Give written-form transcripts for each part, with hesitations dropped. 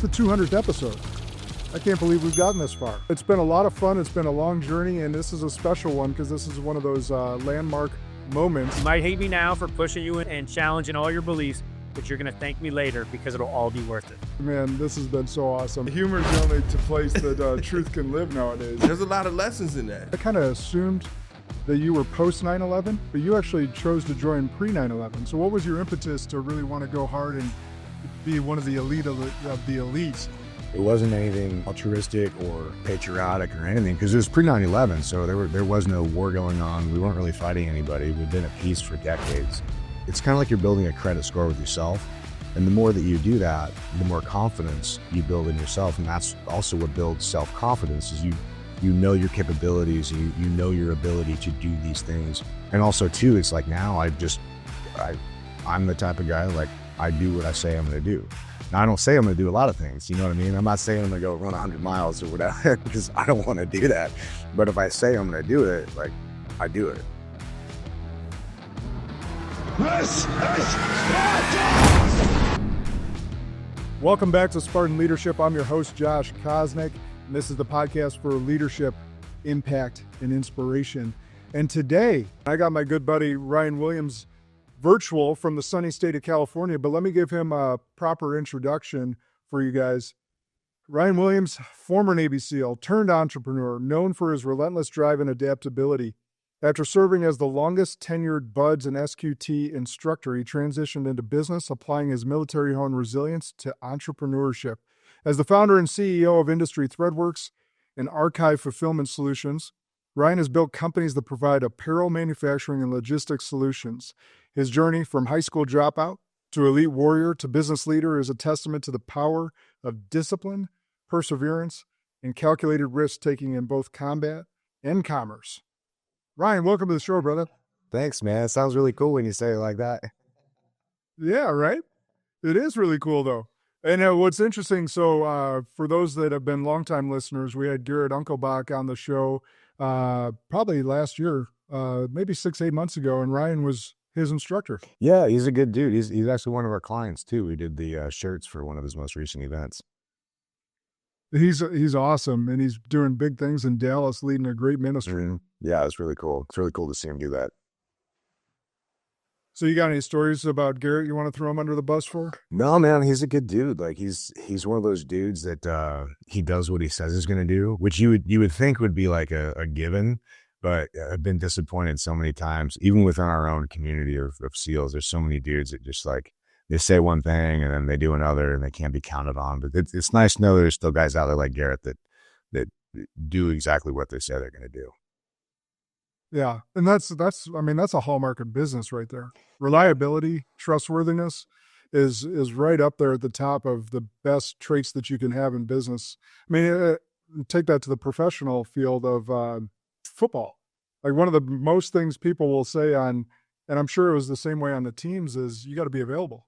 the 200th episode. I can't believe we've gotten this far. It's been a lot of fun. It's been a long journey, and this is a special one because this is one of those landmark moments. You might hate me now for pushing you and challenging all your beliefs, but you're going to thank me later because it'll all be worth it. Man, this has been so awesome. Humor is the only place that truth can live nowadays. There's a lot of lessons in that. I kind of assumed that you were post 9/11, but you actually chose to join pre 9/11. So what was your impetus to really want to go hard and be one of the elite of the elites? It wasn't anything altruistic or patriotic or anything because it was pre 9/11, so there was no war going on. We weren't really fighting anybody. We've been at peace for decades. It's kind of like you're building a credit score with yourself, and the more that you do that, the more confidence you build in yourself, and that's also what builds self-confidence. Is you know your capabilities, you know your ability to do these things, and also too, it's like now I'm the type of guy like I do what I say I'm going to do. Now, I don't say I'm going to do a lot of things, you know what I mean? I'm not saying I'm going to go run 100 miles or whatever because I don't want to do that. But if I say I'm going to do it, like, I do it. This is Spartan! Welcome back to Spartan Leadership. I'm your host, Josh Kosnick, and this is the podcast for leadership, impact, and inspiration. And today, I got my good buddy, Ryan Williams, virtual from the sunny state of California, but let me give him a proper introduction for you guys. Ryan Williams, former Navy SEAL, turned entrepreneur, known for his relentless drive and adaptability. After serving as the longest tenured BUDS and SQT instructor, he transitioned into business, applying his military-honed resilience to entrepreneurship. As the founder and CEO of Industry ThreadWorks and Archive Fulfillment Solutions, Ryan has built companies that provide apparel manufacturing and logistics solutions. His journey from high school dropout to elite warrior to business leader is a testament to the power of discipline, perseverance, and calculated risk-taking in both combat and commerce. Ryan, welcome to the show, brother. Thanks, man. It sounds really cool when you say it like that. Yeah, right? It is really cool, though. And what's interesting, so for those that have been longtime listeners, we had Garrett Unkelbach on the show probably last year, maybe 6-8 months ago, and Ryan was his instructor. Yeah, he's a good dude. He's actually one of our clients, too. We did the shirts for one of his most recent events. He's awesome, and he's doing big things in Dallas, leading a great ministry. Mm-hmm. Yeah, it's really cool. It's really cool to see him do that. So you got any stories about Garrett you want to throw him under the bus for? No, man, he's a good dude. Like he's one of those dudes that he does what he says he's going to do, which you would think would be like a given, but I've been disappointed so many times, even within our own community of SEALs. There's so many dudes that just like, they say one thing and then they do another and they can't be counted on. But it's nice to know there's still guys out there like Garrett that do exactly what they say they're going to do. Yeah. And that's a hallmark of business right there. Reliability, trustworthiness is right up there at the top of the best traits that you can have in business. I mean, take that to the professional field of football. Like one of the most things people will say on, and I'm sure it was the same way on the teams, is you got to be available.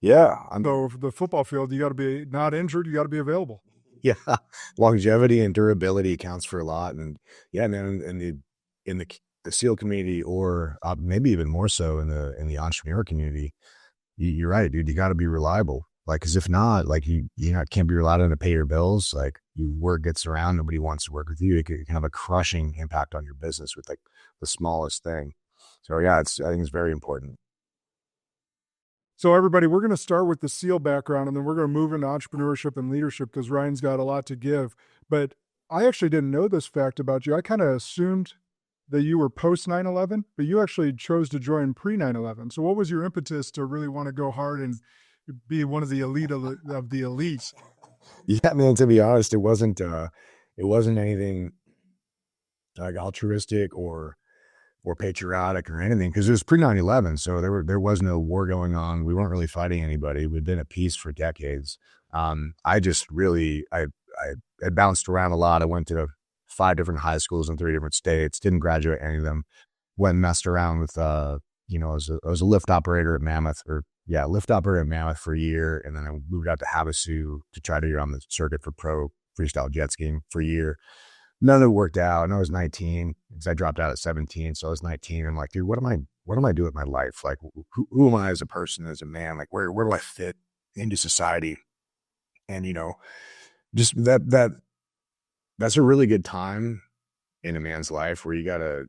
Yeah. So for the football field, you got to be not injured. You got to be available. Yeah. Longevity and durability counts for a lot. And yeah, man, in the SEAL community, or maybe even more so in the entrepreneur community, you're right, dude. You got to be reliable. Like, cause if not, like you can't be relied on to pay your bills. Like your work gets around, nobody wants to work with you. It can have a crushing impact on your business with like the smallest thing. So yeah, I think it's very important. So everybody, we're going to start with the SEAL background, and then we're going to move into entrepreneurship and leadership because Ryan's got a lot to give. But I actually didn't know this fact about you. I kind of assumed that you were post 9/11, but you actually chose to join pre 9/11. So what was your impetus to really want to go hard and be one of the elite of the elites? Yeah, man, to be honest, it wasn't anything like altruistic or patriotic or anything, because it was pre 9/11, so there was no war going on. We weren't really fighting anybody. We'd been at peace for decades. I just really I bounced around a lot. I went to 5 different high schools in 3 different states. Didn't graduate any of them. Went and messed around with I was a lift operator at Mammoth for a year, and then I moved out to Havasu to try to get on the circuit for pro freestyle jet skiing for a year. None of it worked out. And I was 19 because I dropped out at 17. So I was 19. I'm like, dude, what am I doing with my life? Like, who am I as a person, as a man? Like, where do I fit into society? And, just that's a really good time in a man's life where you got to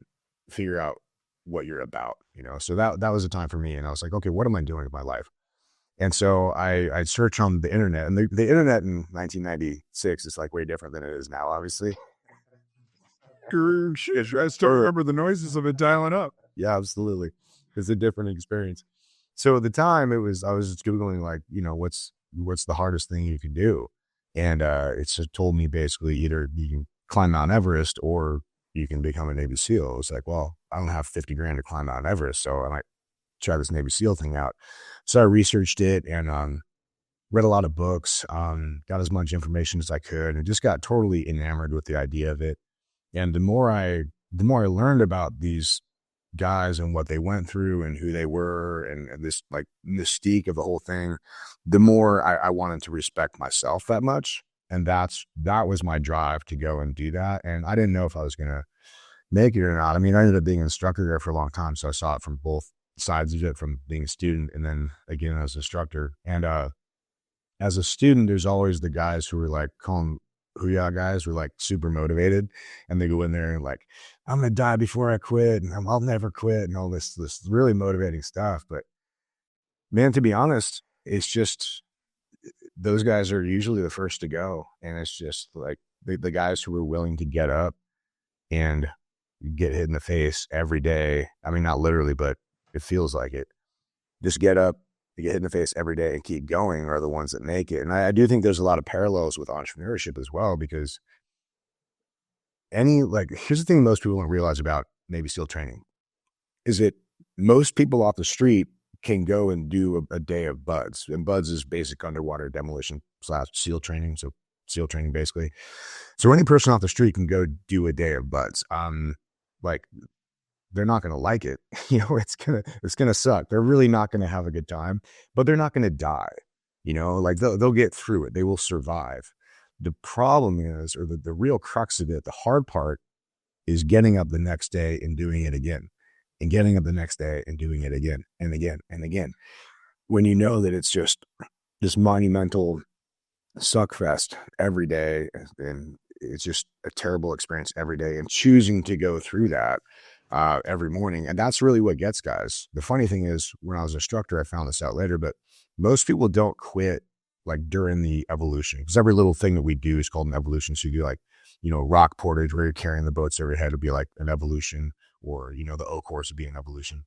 figure out what you're about, So that was a time for me. And I was like, okay, what am I doing with my life? And so I searched on the internet, and the internet in 1996 is like way different than it is now, obviously. I still remember the noises of it dialing up. Yeah, absolutely. It's a different experience. So at the time I was just Googling like, what's the hardest thing you can do? And it just told me basically either you can climb Mount Everest or you can become a Navy SEAL. It's like, well, I don't have 50 grand to climb Mount Everest, so I might try this Navy SEAL thing out. So I researched it and read a lot of books, got as much information as I could, and just got totally enamored with the idea of it. And the more I learned about these guys and what they went through and who they were and this like mystique of the whole thing, the more I wanted to respect myself that much. And that was my drive to go and do that. And I didn't know if I was going to make it or not. I mean, I ended up being an instructor there for a long time. So I saw it from both sides of it, from being a student and then again as an instructor. And as a student, there's always the guys who were like, calling Hooyah guys were like super motivated, and they go in there and like, I'm going to die before I quit, and I'll never quit, and all this really motivating stuff. But man, to be honest, it's just, those guys are usually the first to go. And it's just like the guys who are willing to get up and get hit in the face every day. I mean, not literally, but it feels like it. Just get up, to get hit in the face every day and keep going are the ones that make it. And I do think there's a lot of parallels with entrepreneurship as well, because here's the thing most people don't realize about Navy SEAL training is that most people off the street can go and do a day of BUDS. And BUDS is basic underwater demolition / SEAL training. So SEAL training basically. So any person off the street can go do a day of BUDS. They're not going to like it. It's going to suck. They're really not going to have a good time, but they're not going to die. They'll get through it. They will survive. The problem is, or the real crux of it, the hard part is getting up the next day and doing it again, and getting up the next day and doing it again and again and again. When you know that it's just this monumental suck fest every day, and it's just a terrible experience every day, and choosing to go through that every morning. And that's really what gets guys. The funny thing is, when I was an instructor, I found this out later, but most people don't quit like during the evolution, because every little thing that we do is called an evolution. So you do like, rock portage where you're carrying the boats over your head would be like an evolution, or, the O course would be an evolution.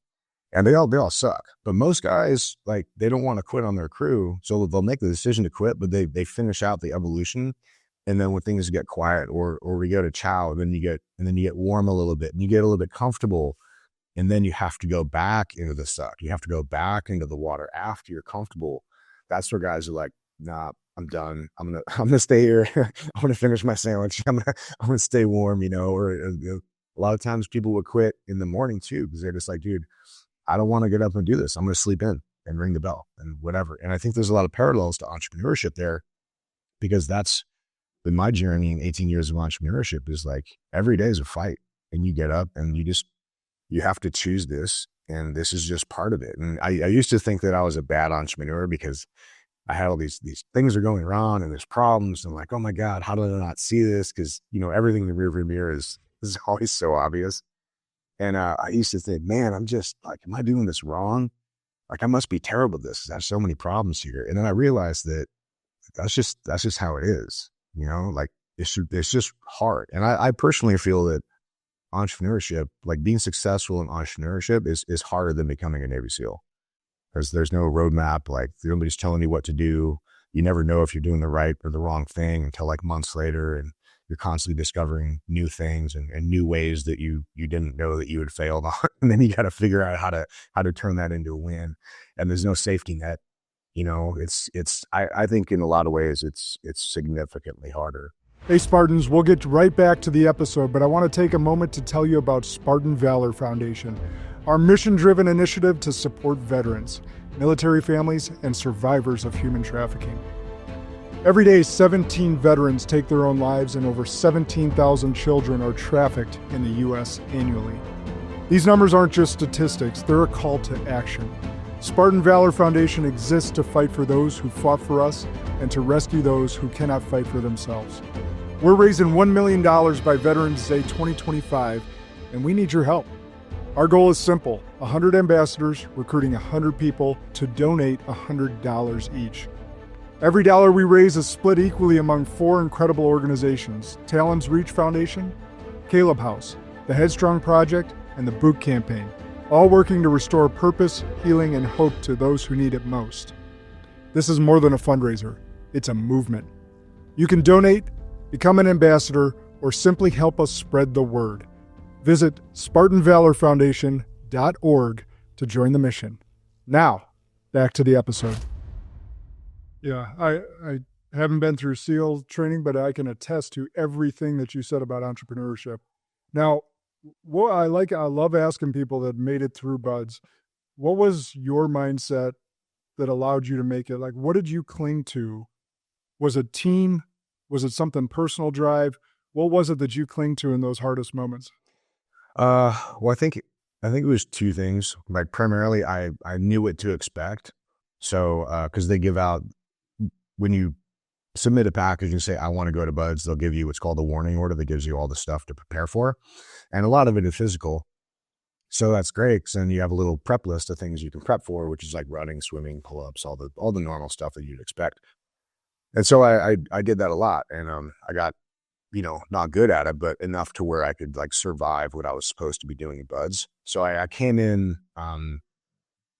And they all suck. But most guys, like, they don't want to quit on their crew. So they'll make the decision to quit, but they finish out the evolution. And then when things get quiet or we go to chow, then you get warm a little bit and you get a little bit comfortable. And then you have to go back into the suck. You have to go back into the water after you're comfortable. That's where guys are like, nah, I'm done. I'm gonna stay here. I'm gonna finish my sandwich. I'm gonna stay warm, Or a lot of times people would quit in the morning too, because they're just like, dude, I don't want to get up and do this. I'm gonna sleep in and ring the bell and whatever. And I think there's a lot of parallels to entrepreneurship there, because that's been my journey in 18 years of entrepreneurship. Is like every day is a fight, and you get up and you have to choose this, and this is just part of it. And I used to think that I was a bad entrepreneur because I had all these things are going wrong and there's problems. And like, oh my God, how did I not see this? Because, everything in the rearview mirror is always so obvious. And I used to think, man, I'm just like, am I doing this wrong? Like, I must be terrible at this. There's so many problems here. And then I realized that that's just how it is, like it's just hard. And I personally feel that entrepreneurship, like being successful in entrepreneurship is harder than becoming a Navy SEAL. There's no roadmap. Like, nobody's telling you what to do. You never know if you're doing the right or the wrong thing until like months later. And you're constantly discovering new things and new ways that you didn't know that you had failed on. And then you got to figure out how to turn that into a win. And there's no safety net. I think in a lot of ways it's significantly harder. Hey Spartans, we'll get right back to the episode, but I want to take a moment to tell you about Spartan Valor Foundation, our mission-driven initiative to support veterans, military families, and survivors of human trafficking. Every day, 17 veterans take their own lives, and over 17,000 children are trafficked in the U.S. annually. These numbers aren't just statistics, they're a call to action. Spartan Valor Foundation exists to fight for those who fought for us and to rescue those who cannot fight for themselves. We're raising $1 million by Veterans Day 2025, and we need your help. Our goal is simple: 100 ambassadors recruiting 100 people to donate $100 each. Every dollar we raise is split equally among 4 incredible organizations: Talon's Reach Foundation, Caleb House, the Headstrong Project, and the Boot Campaign, all working to restore purpose, healing, and hope to those who need it most. This is more than a fundraiser, it's a movement. You can donate, become an ambassador, or simply help us spread the word. Visit SpartanValorFoundation.org to join the mission. Now, back to the episode. Yeah, I haven't been through SEAL training, but I can attest to everything that you said about entrepreneurship. Now, what I love asking people that made it through BUDS, what was your mindset that allowed you to make it? Like, what did you cling to? Was it team? Was it something personal drive? What was it that you cling to in those hardest moments? Well, I think it was 2 things. Like, primarily, I knew what to expect. So, because they give out, when you submit a package and say, I want to go to BUDS, they'll give you what's called a warning order that gives you all the stuff to prepare for. And a lot of it is physical. So that's great, because then you have a little prep list of things you can prep for, which is like running, swimming, pull-ups, all the normal stuff that you'd expect. And so I did that a lot, and I got, not good at it, but enough to where I could like survive what I was supposed to be doing at BUDS. So I came in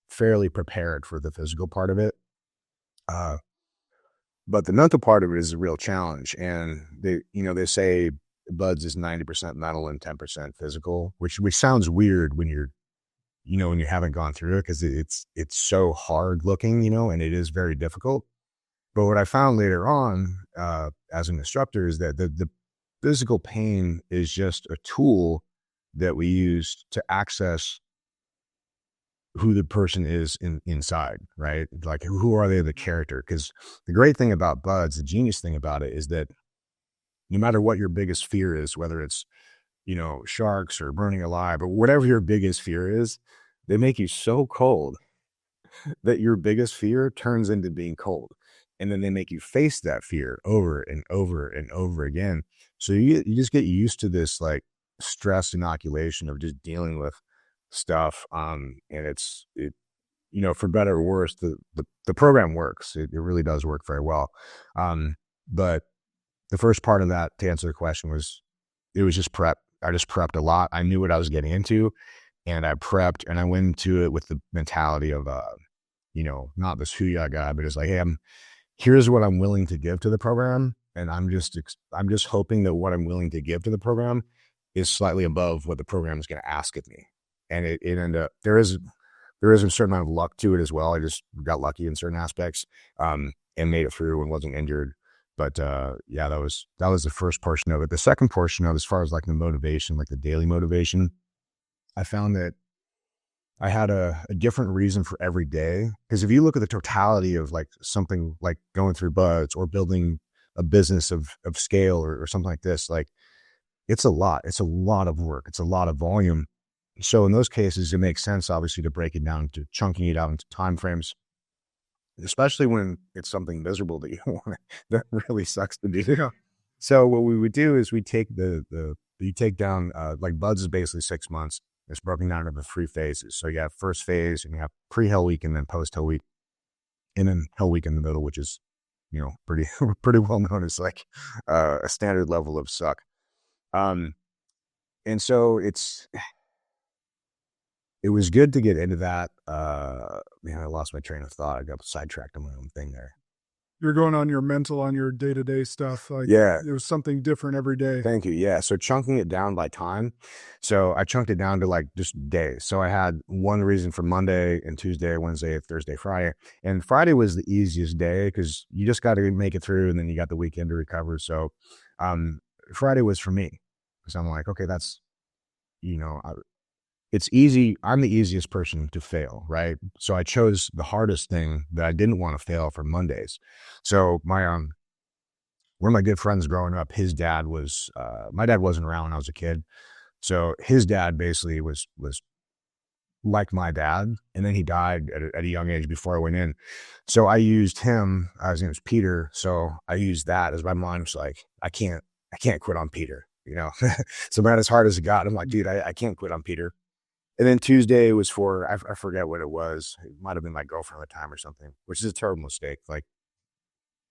fairly prepared for the physical part of it. But the mental part of it is a real challenge. And they say BUDS is 90% mental and 10% physical, which sounds weird when you're, when you haven't gone through it, because it's so hard looking, and it is very difficult. But what I found later on, as an instructor, is that the physical pain is just a tool that we use to access who the person is inside, right? Like, who are they, the character? Because the great thing about BUDS, the genius thing about it, is that no matter what your biggest fear is, whether it's, sharks or burning alive, or whatever your biggest fear is, they make you so cold that your biggest fear turns into being cold. And then they make you face that fear over and over and over again. So you just get used to this like stress inoculation of just dealing with stuff. And it for better or worse, the program works. It really does work very well. But the first part of that, to answer the question, it was just prep. I just prepped a lot. I knew what I was getting into, and I prepped, and I went into it with the mentality of, not this hoo-yah guy, but it's like, hey, here's what I'm willing to give to the program. And I'm just hoping that what I'm willing to give to the program is slightly above what the program is going to ask of me. And it ended up, there is a certain amount of luck to it as well. I just got lucky in certain aspects, and made it through and wasn't injured. But that was the first portion of it. The second portion of it, as far as like the motivation, like the daily motivation, I found that I had a different reason for every day. Because if you look at the totality of like something like going through BUDS or building a business of scale or something like this, like it's a lot of work. It's a lot of volume. So in those cases, it makes sense, obviously, to break it down, to chunking it out into time frames, especially when it's something miserable that you don't want, that really sucks to do. Yeah. So what we would do is we take you take down, like BUDS is basically 6 months. It's broken down into 3 phases. So you have first phase, and you have pre-Hell Week, and then post-Hell Week, and then Hell Week in the middle, which is, pretty well known as like a standard level of suck. And so it was good to get into that. I lost my train of thought. I got sidetracked on my own thing there. You're going on your mental, on your day-to-day stuff. Like, yeah, it was something different every day. Thank you. Yeah. So chunking it down by time. So I chunked it down to like just days. So I had one reason for Monday and Tuesday, Wednesday, Thursday, Friday. And Friday was the easiest day because you just got to make it through, and then you got the weekend to recover. So Friday was for me, because I'm like, okay, that's, it's easy. I'm the easiest person to fail, right? So I chose the hardest thing that I didn't want to fail for Mondays. So my one of my good friends growing up, his dad was my dad wasn't around when I was a kid. So his dad basically was like my dad, and then he died at a young age before I went in. So I used him, his name was Peter. So I used that as my mind was like, I can't quit on Peter, you know? So man, as hard as it got, I'm like, dude, I can't quit on Peter. And then Tuesday was for, I forget what it was. It might've been my girlfriend at the time or something, which is a terrible mistake. Like,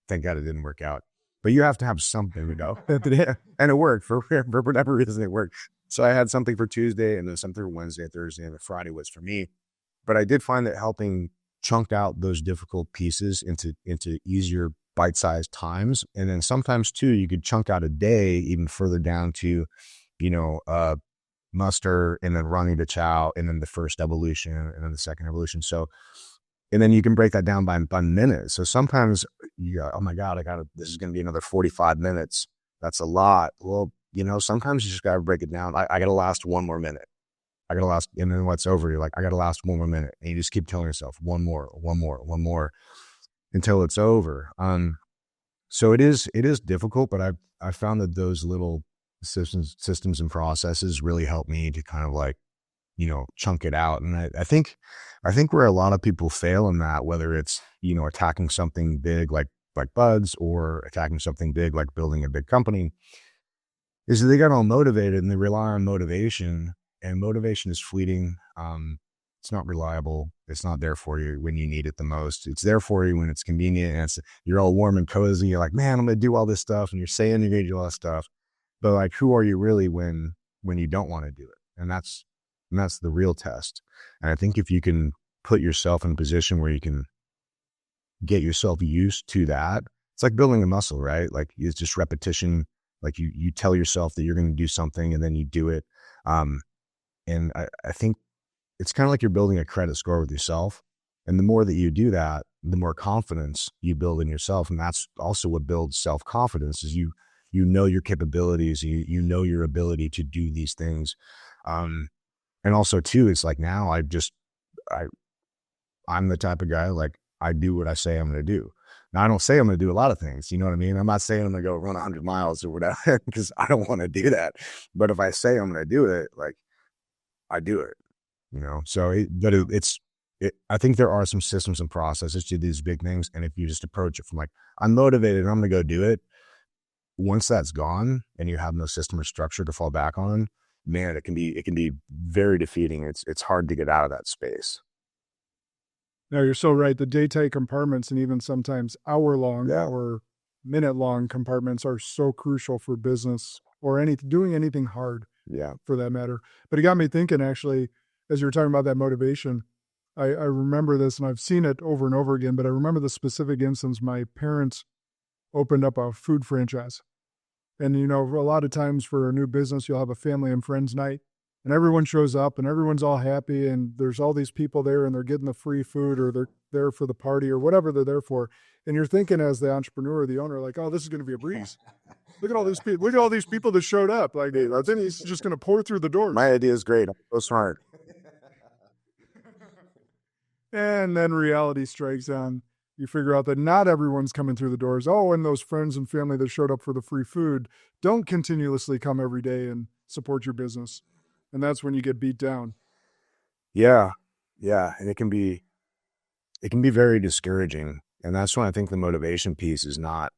thank God it didn't work out, but you have to have something, you know? And it worked for whatever reason it worked. So I had something for Tuesday, and then something for Wednesday, Thursday, and the Friday was for me. But I did find that helping chunk out those difficult pieces into easier bite-sized times. And then sometimes too, you could chunk out a day even further down to, you know, muster, and then running to chow, and then the first evolution, and then the second evolution. So, and then you can break that down by minutes. So sometimes you go, oh my God, this is going to be another 45 minutes. That's a lot. Well, you know, sometimes you just got to break it down. I got to last one more minute. I got to last, and then what's over, you're like, I got to last one more minute. And you just keep telling yourself one more until it's over. So it is difficult, but I found that those little systems and processes really help me to kind of like, you know, chunk it out. And I think where a lot of people fail in that, whether it's, you know, attacking something big like buds, or attacking something big like building a big company, is that they get all motivated and they rely on motivation, and motivation is fleeting. It's not reliable. It's not there for you when you need it the most. It's there for you when it's convenient, and you're all warm and cozy. You're like, man, I'm going to do all this stuff. And you're saying you're going to do all this stuff, but like, who are you really when you don't want to do it? And that's the real test. And I think if you can put yourself in a position where you can get yourself used to that, it's like building a muscle, right? Like, it's just repetition. Like you tell yourself that you're going to do something, and then you do it. And I think it's kind of like you're building a credit score with yourself. And the more that you do that, the more confidence you build in yourself. And that's also what builds self-confidence, is you know your capabilities, you know your ability to do these things. And also too, it's like now I'm the type of guy, like, I do what I say I'm going to do. Now, I don't say I'm going to do a lot of things. You know what I mean? I'm not saying I'm going to go run 100 miles or whatever, because I don't want to do that. But if I say I'm going to do it, like, I do it, you know? So, I think there are some systems and processes to these big things. And if you just approach it from like, I'm motivated and I'm going to go do it. Once that's gone and you have no system or structure to fall back on, man, it can be very defeating. It's hard to get out of that space. No, you're so right. The day-tight compartments, and even sometimes hour-long or minute-long compartments, are so crucial for business or doing anything hard. Yeah, for that matter. But it got me thinking, actually, as you were talking about that motivation, I remember this, and I've seen it over and over again, but I remember the specific instance. My parents opened up a food franchise. And, you know, a lot of times for a new business, you'll have a family and friends night, and everyone shows up and everyone's all happy, and there's all these people there, and they're getting the free food, or they're there for the party, or whatever they're there for. And you're thinking, as the entrepreneur, the owner, like, oh, this is going to be a breeze. Look at all these people. Look at all these people that showed up. Like, then he's just going to pour through the doors. My idea is great. I'm so smart. And then reality strikes on. You figure out that not everyone's coming through the doors. Oh, and those friends and family that showed up for the free food don't continuously come every day and support your business. And that's when you get beat down. Yeah. And it can be very discouraging. And that's when I think the motivation piece is not,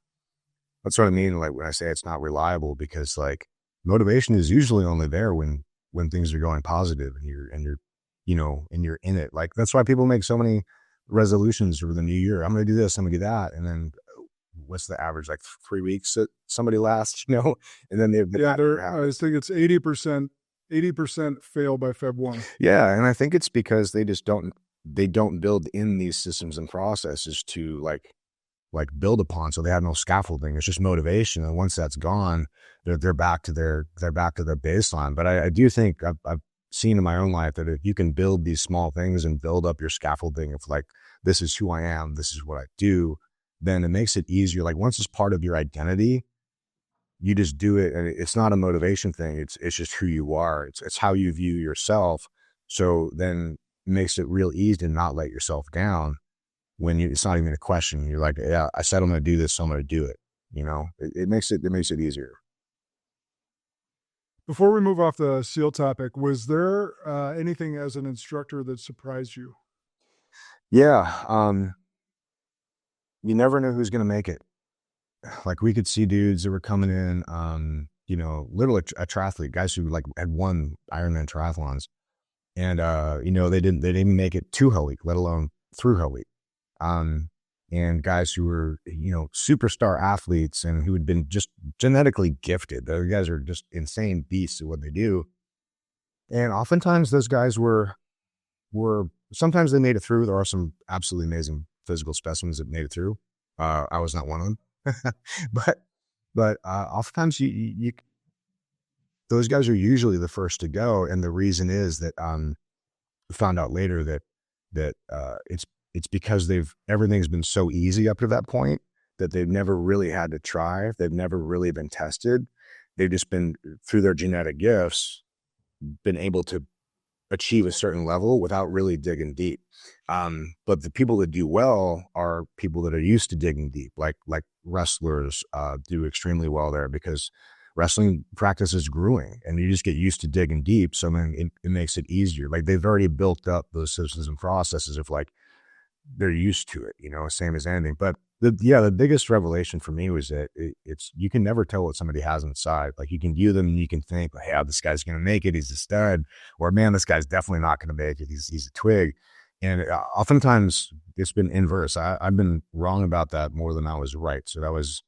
that's what I mean. Like, when I say it's not reliable, because like, motivation is usually only there when things are going positive, and you're, you know, and you're in it. Like, that's why people make so many resolutions for the new year. I'm going to do this, I'm going to do that. And then what's the average? Like 3 weeks that somebody lasts, you know, and then they've been, I think it's 80% fail by Feb 1. Yeah. And I think it's because they don't build in these systems and processes to like build upon. So they have no scaffolding. It's just motivation. And once that's gone, they're back to their baseline. But I do think I've seen in my own life that if you can build these small things and build up your scaffolding of like, this is who I am, this is what I do, then it makes it easier. Like, once it's part of your identity, you just do it. And it's not a motivation thing. It's just who you are. It's how you view yourself. So then it makes it real easy to not let yourself down when it's not even a question. You're like, yeah, I said I'm going to do this, so I'm going to do it. You know, it makes it easier. Before we move off the SEAL topic, was there anything as an instructor that surprised you? Yeah. You never know who's going to make it. Like we could see dudes that were coming in, literally a triathlete, guys who like had won Ironman triathlons, and they didn't make it to Hell Week, let alone through Hell Week. And guys who were superstar athletes and who had been just genetically gifted. Those guys are just insane beasts at what they do. And oftentimes those guys were sometimes they made it through. There are some absolutely amazing physical specimens that made it through. I was not one of them. but oftentimes those guys are usually the first to go, and the reason is that we found out later that it's because everything's been so easy up to that point that they've never really had to try. They've never really been tested. They've just been, through their genetic gifts, been able to achieve a certain level without really digging deep. But the people that do well are people that are used to digging deep, like wrestlers do extremely well there, because wrestling practice is grueling and you just get used to digging deep. So then it makes it easier. Like they've already built up those systems and processes of like, they're used to it, same as anything. But the biggest revelation for me was that it's you can never tell what somebody has inside. Like you can view them and you can think, hey, this guy's going to make it. He's a stud. Or man, this guy's definitely not going to make it. He's a twig. And oftentimes it's been inverse. I've been wrong about that more than I was right. So that was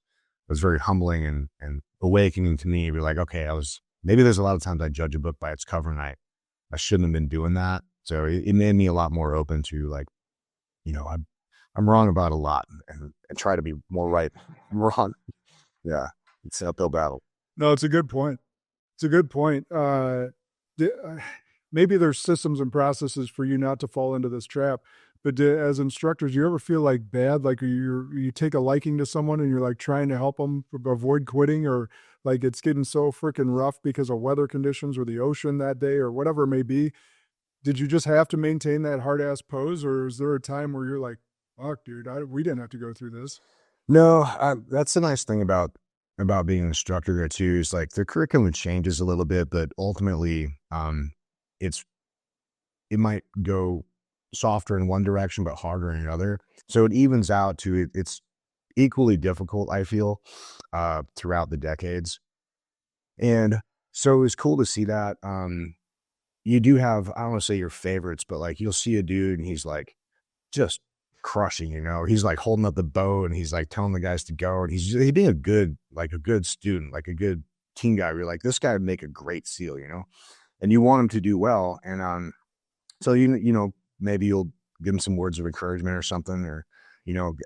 very humbling and awakening to me. Be like, okay, maybe there's a lot of times I judge a book by its cover and I shouldn't have been doing that. So it made me a lot more open to like, I'm wrong about a lot and try to be more right. I'm wrong. Yeah. It's an uphill battle. No, it's a good point. It's a good point. Maybe there's systems and processes for you not to fall into this trap, but as instructors, do you ever feel like bad? Like you take a liking to someone and you're like trying to help them avoid quitting, or like it's getting so freaking rough because of weather conditions or the ocean that day or whatever it may be. Did you just have to maintain that hard ass pose, or is there a time where you're like, fuck, dude, we didn't have to go through this? No, that's the nice thing about being an instructor there too, is like the curriculum changes a little bit, but ultimately, it might go softer in one direction, but harder in another. So it evens out to it's equally difficult, I feel, throughout the decades. And so it was cool to see that. You do have, I don't want to say your favorites, but like you'll see a dude and he's like just crushing, he's like holding up the bow and he's like telling the guys to go. And he's being a good student, like a good team guy. You're like, this guy would make a great SEAL, and you want him to do well. And, so, maybe you'll give him some words of encouragement or something, or,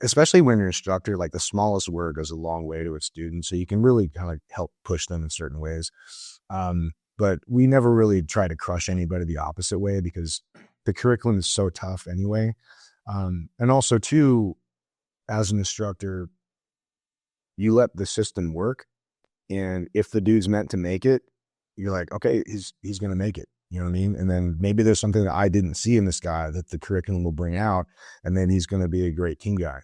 especially when you're an instructor, like the smallest word goes a long way to a student. So you can really kind of help push them in certain ways. But we never really try to crush anybody the opposite way, because the curriculum is so tough anyway. And also too, as an instructor, you let the system work. And if the dude's meant to make it, you're like, okay, he's going to make it. You know what I mean? And then maybe there's something that I didn't see in this guy that the curriculum will bring out, and then he's going to be a great team guy.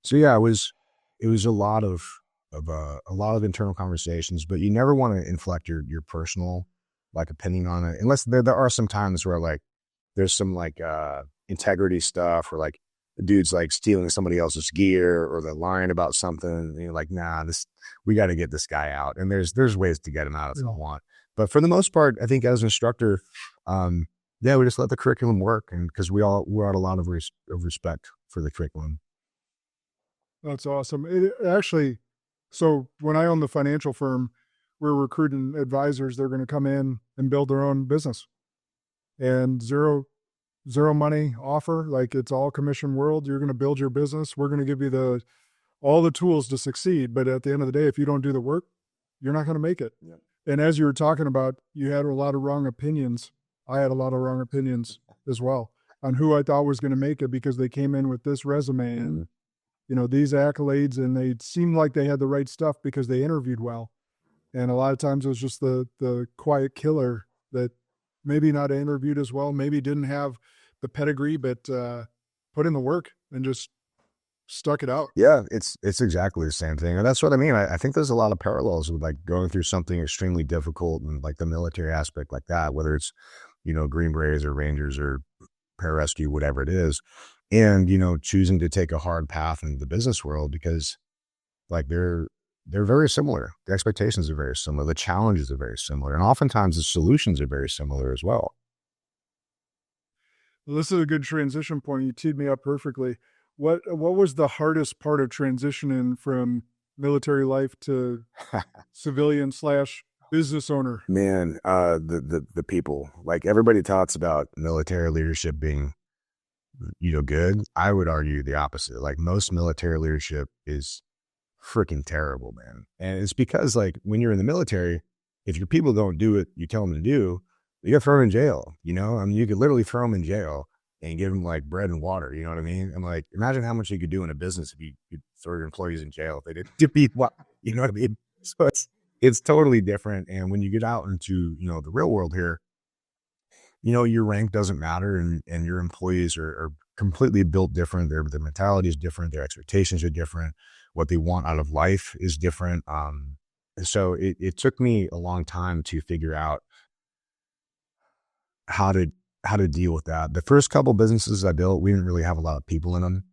So yeah, it was a lot of internal conversations, but you never want to inflect your personal like opinion on it, unless there are some times where like there's some like integrity stuff, or like the dude's like stealing somebody else's gear, or they're lying about something, and you're like, nah, we got to get this guy out. And there's ways to get him out if you want. But for the most part, I think as an instructor, we just let the curriculum work, and because we're out a lot of respect for the curriculum. That's awesome. It actually, so when I own the financial firm, we're recruiting advisors. They're going to come in and build their own business, and zero money offer. Like it's all commission world. You're going to build your business. We're going to give you all the tools to succeed. But at the end of the day, if you don't do the work, you're not going to make it. Yep. And as you were talking about, you had a lot of wrong opinions. I had a lot of wrong opinions as well on who I thought was going to make it, because they came in with this resume and, these accolades, and they seemed like they had the right stuff because they interviewed well. And a lot of times it was just the quiet killer that maybe not interviewed as well, maybe didn't have the pedigree, but put in the work and just stuck it out. Yeah, it's exactly the same thing. And that's what I mean. I think there's a lot of parallels with like going through something extremely difficult and like the military aspect like that, whether it's, Green Berets or Rangers or pararescue, whatever it is. And, choosing to take a hard path into the business world because like they're very similar. The expectations are very similar. The challenges are very similar. And oftentimes the solutions are very similar as well. Well, this is a good transition point. You teed me up perfectly. What was the hardest part of transitioning from military life to civilian slash business owner? Man, the people, like everybody talks about military leadership being, good. I would argue the opposite. Like most military leadership is freaking terrible, man. And it's because like when you're in the military, if your people don't do what you tell them to do, you get thrown in jail, I mean, you could literally throw them in jail and give them like bread and water. You know what I mean? I'm like, imagine how much you could do in a business if you could throw your employees in jail if they didn't defeat what, you know what I mean? So it's totally different. And when you get out into, the real world here, your rank doesn't matter and your employees are completely built different. Their mentality is different. Their expectations are different. What they want out of life is different. So it took me a long time to figure out how to deal with that. The first couple businesses I built, we didn't really have a lot of people in them.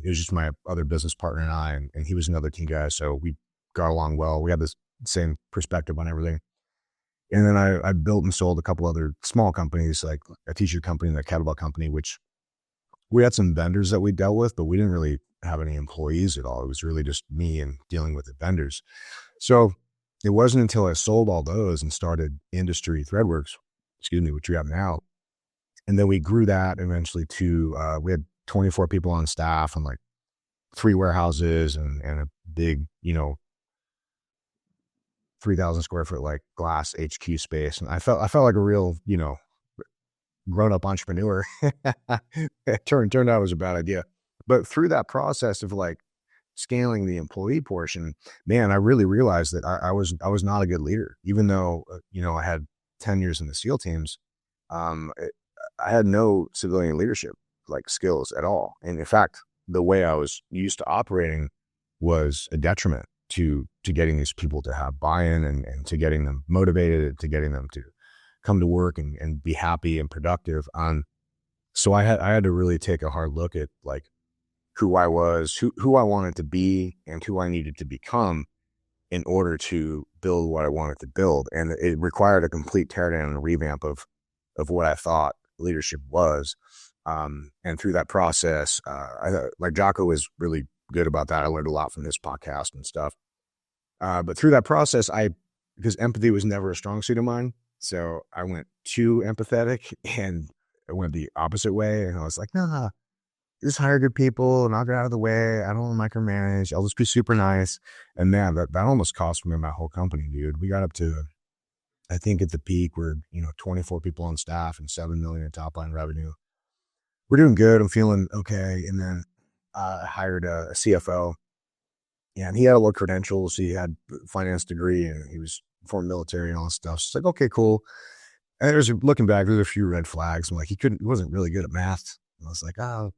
It was just my other business partner and I, and he was another team guy. So we got along well. We had this same perspective on everything. And then I built and sold a couple other small companies, like a t-shirt company and a kettlebell company, which we had some vendors that we dealt with, but we didn't really have any employees at all. It was really just me and dealing with the vendors. So it wasn't until I sold all those and started Industry Threadworks, which we have now. And then we grew that eventually to, we had 24 people on staff and like 3 warehouses and a big, 3,000 square foot, like glass HQ space. And I felt like a real, grown up entrepreneur. It turned out it was a bad idea. But through that process of like scaling the employee portion, man, I really realized that I was not a good leader, even though, I had 10 years in the SEAL teams. I had no civilian leadership like skills at all. And in fact, the way I was used to operating was a detriment to getting these people to have buy-in and to getting them motivated, to getting them to come to work and be happy and productive. So I had to really take a hard look at like who I was, who I wanted to be and who I needed to become in order to build what I wanted to build. And it required a complete teardown and revamp of what I thought leadership was. And through that process, like Jocko was really good about that. I learned a lot from this podcast and stuff. But through that process, because empathy was never a strong suit of mine. So I went too empathetic and I went the opposite way. And I was like, nah, just hire good people and I'll get out of the way. I don't want to micromanage. I'll just be super nice. And man, that almost cost me my whole company, dude. We got up to, I think at the peak, we're, 24 people on staff and 7 million in top line revenue. We're doing good. I'm feeling okay. And then I hired a CFO, and he had a lot of credentials. He had a finance degree and he was former military and all this stuff. So it's like, okay, cool. And looking back, there's a few red flags. I'm like, he wasn't really good at math. And I was like, oh,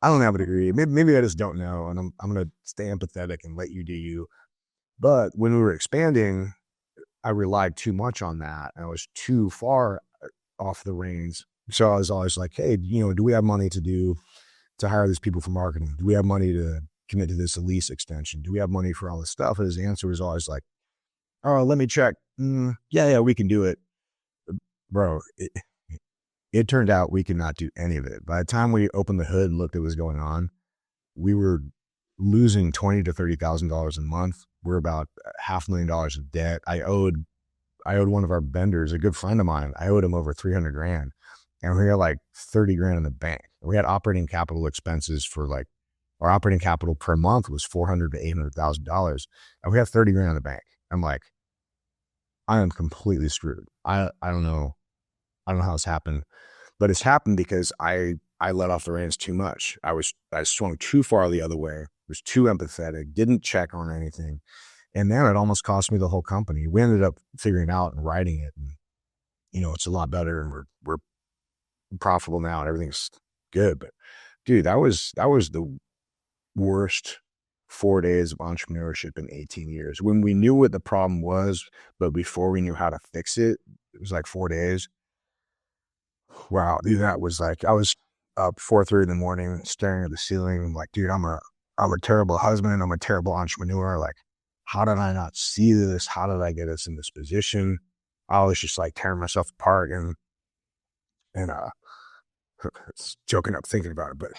I don't have a degree. Maybe I just don't know. And I'm going to stay empathetic and let you do you. But when we were expanding, I relied too much on that. I was too far off the reins. So I was always like, hey, do we have money to hire these people for marketing? Do we have money to commit to this lease extension? Do we have money for all this stuff? And his answer was always like, oh, let me check. Yeah, we can do it. Bro, it turned out we could not do any of it. By the time we opened the hood and looked at what was going on, we were losing $20,000 to $30,000 a month. We're about $500,000 in debt. I owed one of our vendors, a good friend of mine, I owed him over 300 grand. And we had like 30 grand in the bank. We had operating capital expenses for like, our operating capital per month was $400,000 to $800,000. And we have 30 grand in the bank. I'm like, I am completely screwed. I don't know how this happened, but it's happened because I let off the reins too much. I swung too far the other way, was too empathetic, didn't check on anything. And then it almost cost me the whole company. We ended up figuring it out and writing it. And, it's a lot better and we're profitable now and everything's good. But dude, that was the worst 4 days of entrepreneurship in 18 years. When we knew what the problem was, but before we knew how to fix it, it was like 4 days. Wow, dude, that was like, I was up 4:30 in the morning staring at the ceiling. I'm like, dude, I'm a terrible husband. I'm a terrible entrepreneur. Like, how did I not see this? How did I get us in this position? I was just like tearing myself apart and it's joking up thinking about it, but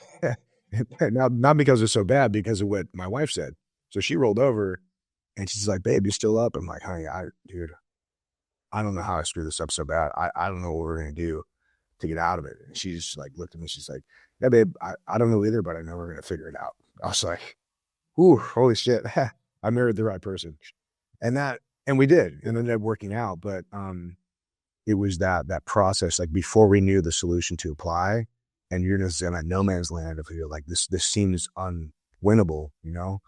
not because it's so bad, because of what my wife said. So she rolled over and she's like, babe, you still up? I'm like, honey, dude, I don't know how I screwed this up so bad. I don't know what we're going to do to get out of it. And she just like looked at me. She's like, yeah, babe, I don't know either, but I know we're going to figure it out. I was like, ooh, holy shit. I married the right person. And we did, and it ended up working out. But, it was that process, like before we knew the solution to apply, and you're just in that no man's land if you're like, this seems unwinnable, you know?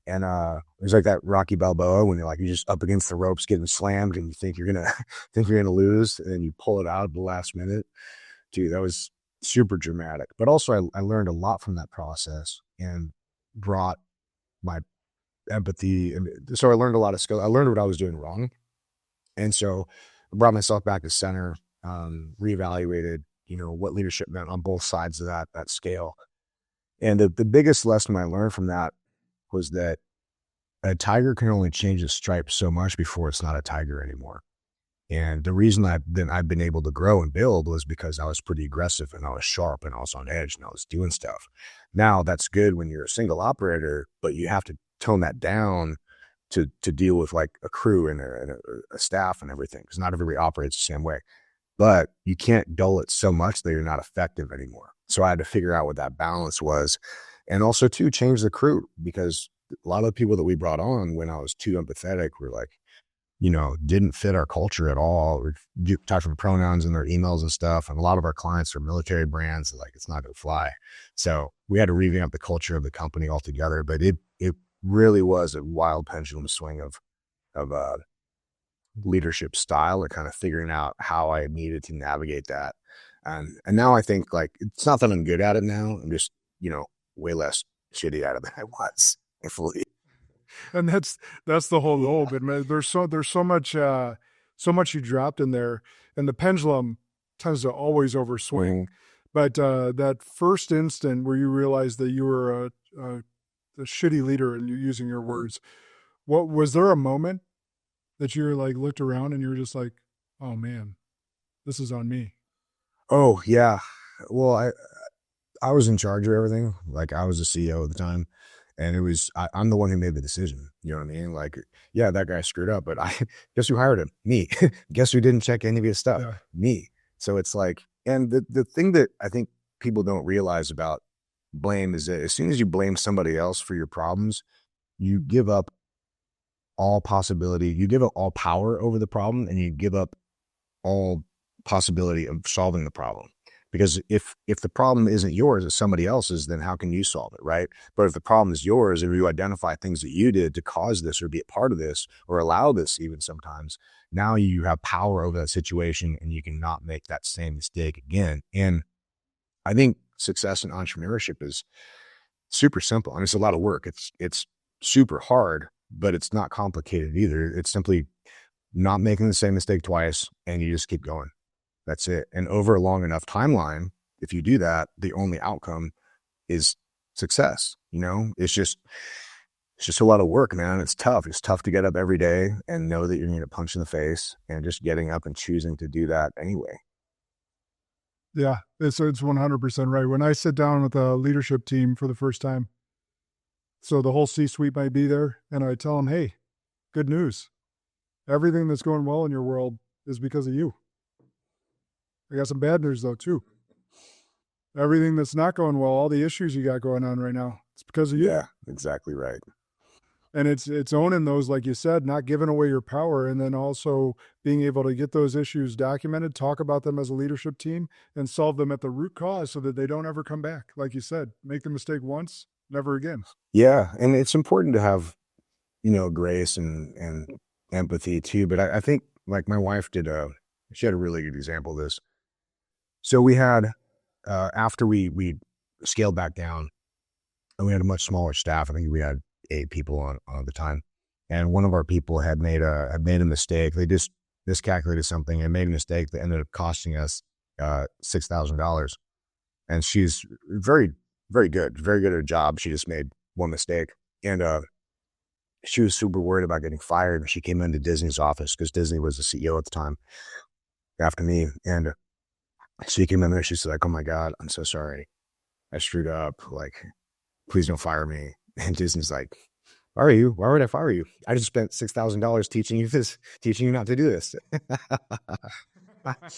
And, it was like that Rocky Balboa when you're just up against the ropes getting slammed and you think you're gonna lose, and then you pull it out at the last minute. Dude, that was super dramatic. But also I learned a lot from that process and brought my empathy. And so I learned a lot of skill. I learned what I was doing wrong. And so I brought myself back to center, reevaluated, what leadership meant on both sides of that scale. And the biggest lesson I learned from that was that a tiger can only change its stripes so much before it's not a tiger anymore. And the reason I've been able to grow and build was because I was pretty aggressive and I was sharp and I was on edge and I was doing stuff. Now that's good when you're a single operator, but you have to tone that down to deal with like a crew and a staff and everything, because not everybody operates the same way. But you can't dull it so much that you're not effective anymore. So I had to figure out what that balance was, and also to change the crew, because a lot of the people that we brought on when I was too empathetic were like, didn't fit our culture at all. We talked from pronouns in their emails and stuff. And a lot of our clients are military brands. Like, it's not going to fly. So we had to revamp the culture of the company altogether. But it really was a wild pendulum swing of leadership style, and kind of figuring out how I needed to navigate that. And now I think, like, it's not that I'm good at it now. I'm just, way less shitty at it than I was, thankfully. And that's the whole goal. But man, there's so much you dropped in there, and the pendulum tends to always overswing. But that first instant where you realized that you were a shitty leader, and you're using your words, what was there a moment that you were like, looked around and you were just like, oh man, this is on me? Oh yeah. Well, I was in charge of everything. Like, I was the CEO at the time. And it was, I'm the one who made the decision. You know what I mean? Like, yeah, that guy screwed up, but guess who hired him? Me. Guess who didn't check any of his stuff? Yeah. Me. So it's like, and the thing that I think people don't realize about blame is that as soon as you blame somebody else for your problems, you give up all possibility, you give up all power over the problem, and you give up all possibility of solving the problem. Because if the problem isn't yours, it's somebody else's, then how can you solve it, right? But if the problem is yours, and you identify things that you did to cause this or be a part of this or allow this even sometimes, now you have power over that situation and you can not make that same mistake again. And I think success in entrepreneurship is super simple. And it's a lot of work. It's super hard, but it's not complicated either. It's simply not making the same mistake twice, and you just keep going. That's it. And over a long enough timeline, if you do that, the only outcome is success. It's just a lot of work, man. It's tough. It's tough to get up every day and know that you're going to get punched in the face, and just getting up and choosing to do that anyway. Yeah, it's 100% right. When I sit down with a leadership team for the first time, so the whole C-suite might be there, and I tell them, hey, good news. Everything that's going well in your world is because of you. I got some bad news though too. Everything that's not going well, all the issues you got going on right now, it's because of you. Yeah, exactly right. And it's owning those, like you said, not giving away your power, and then also being able to get those issues documented, talk about them as a leadership team, and solve them at the root cause so that they don't ever come back. Like you said, make the mistake once, never again. Yeah, and it's important to have, grace and empathy too. But I think, like, my wife she had a really good example of this. So we had, after we scaled back down, and we had a much smaller staff. I think we had 8 people on the time. And one of our people had made a mistake. They just miscalculated something and made a mistake that ended up costing us $6,000. And she's very, very good at her job. She just made one mistake. And she was super worried about getting fired. She came into Disney's office because Disney was the CEO at the time after me. And she came in there. She's like, "Oh my God, I'm so sorry. I screwed up. Like, please don't fire me." And Disney's like, "Fire you? Why would I fire you? I just spent $6,000 teaching you not to do this."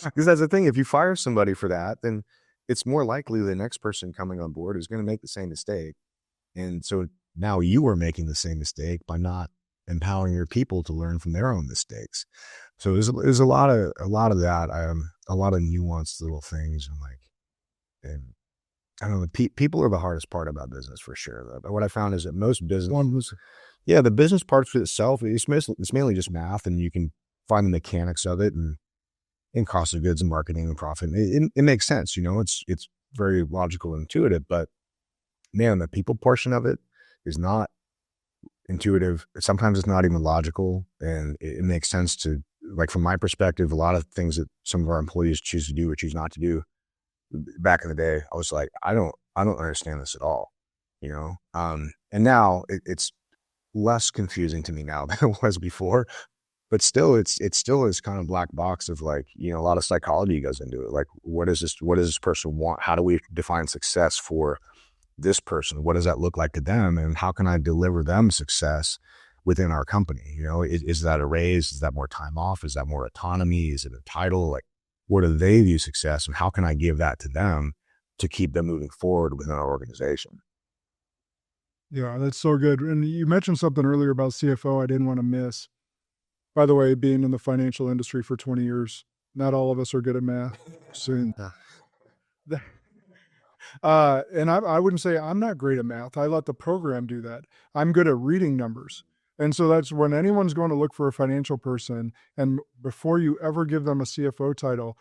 Because that's the thing. If you fire somebody for that, then it's more likely the next person coming on board is going to make the same mistake. And so now you are making the same mistake by not empowering your people to learn from their own mistakes. So there's a lot of that. A lot of nuanced little things, and I don't know. People are the hardest part about business for sure. Though. But what I found is that most business, the business parts of itself, it's mainly just math, and you can find the mechanics of it and cost of goods and marketing and profit. It makes sense, it's very logical and intuitive, but man, the people portion of it is not intuitive. Sometimes it's not even logical, and it makes sense to, like, from my perspective, a lot of things that some of our employees choose to do or choose not to do. Back in the day, I was like, I don't understand this at all, and now it's less confusing to me now than it was before. But still, it still is kind of black box of, like, a lot of psychology goes into it. Like, what does this person want? How do we define success for this person? What does that look like to them? And how can I deliver them success within our company? Is that a raise? Is that more time off? Is that more autonomy? Is it a title? Like, what do they view success? And how can I give that to them to keep them moving forward within our organization? Yeah, that's so good. And you mentioned something earlier about CFO I didn't want to miss. By the way, being in the financial industry for 20 years, not all of us are good at math. So, and I wouldn't say I'm not great at math. I let the program do that. I'm good at reading numbers. And so that's when anyone's going to look for a financial person, and before you ever give them a CFO title,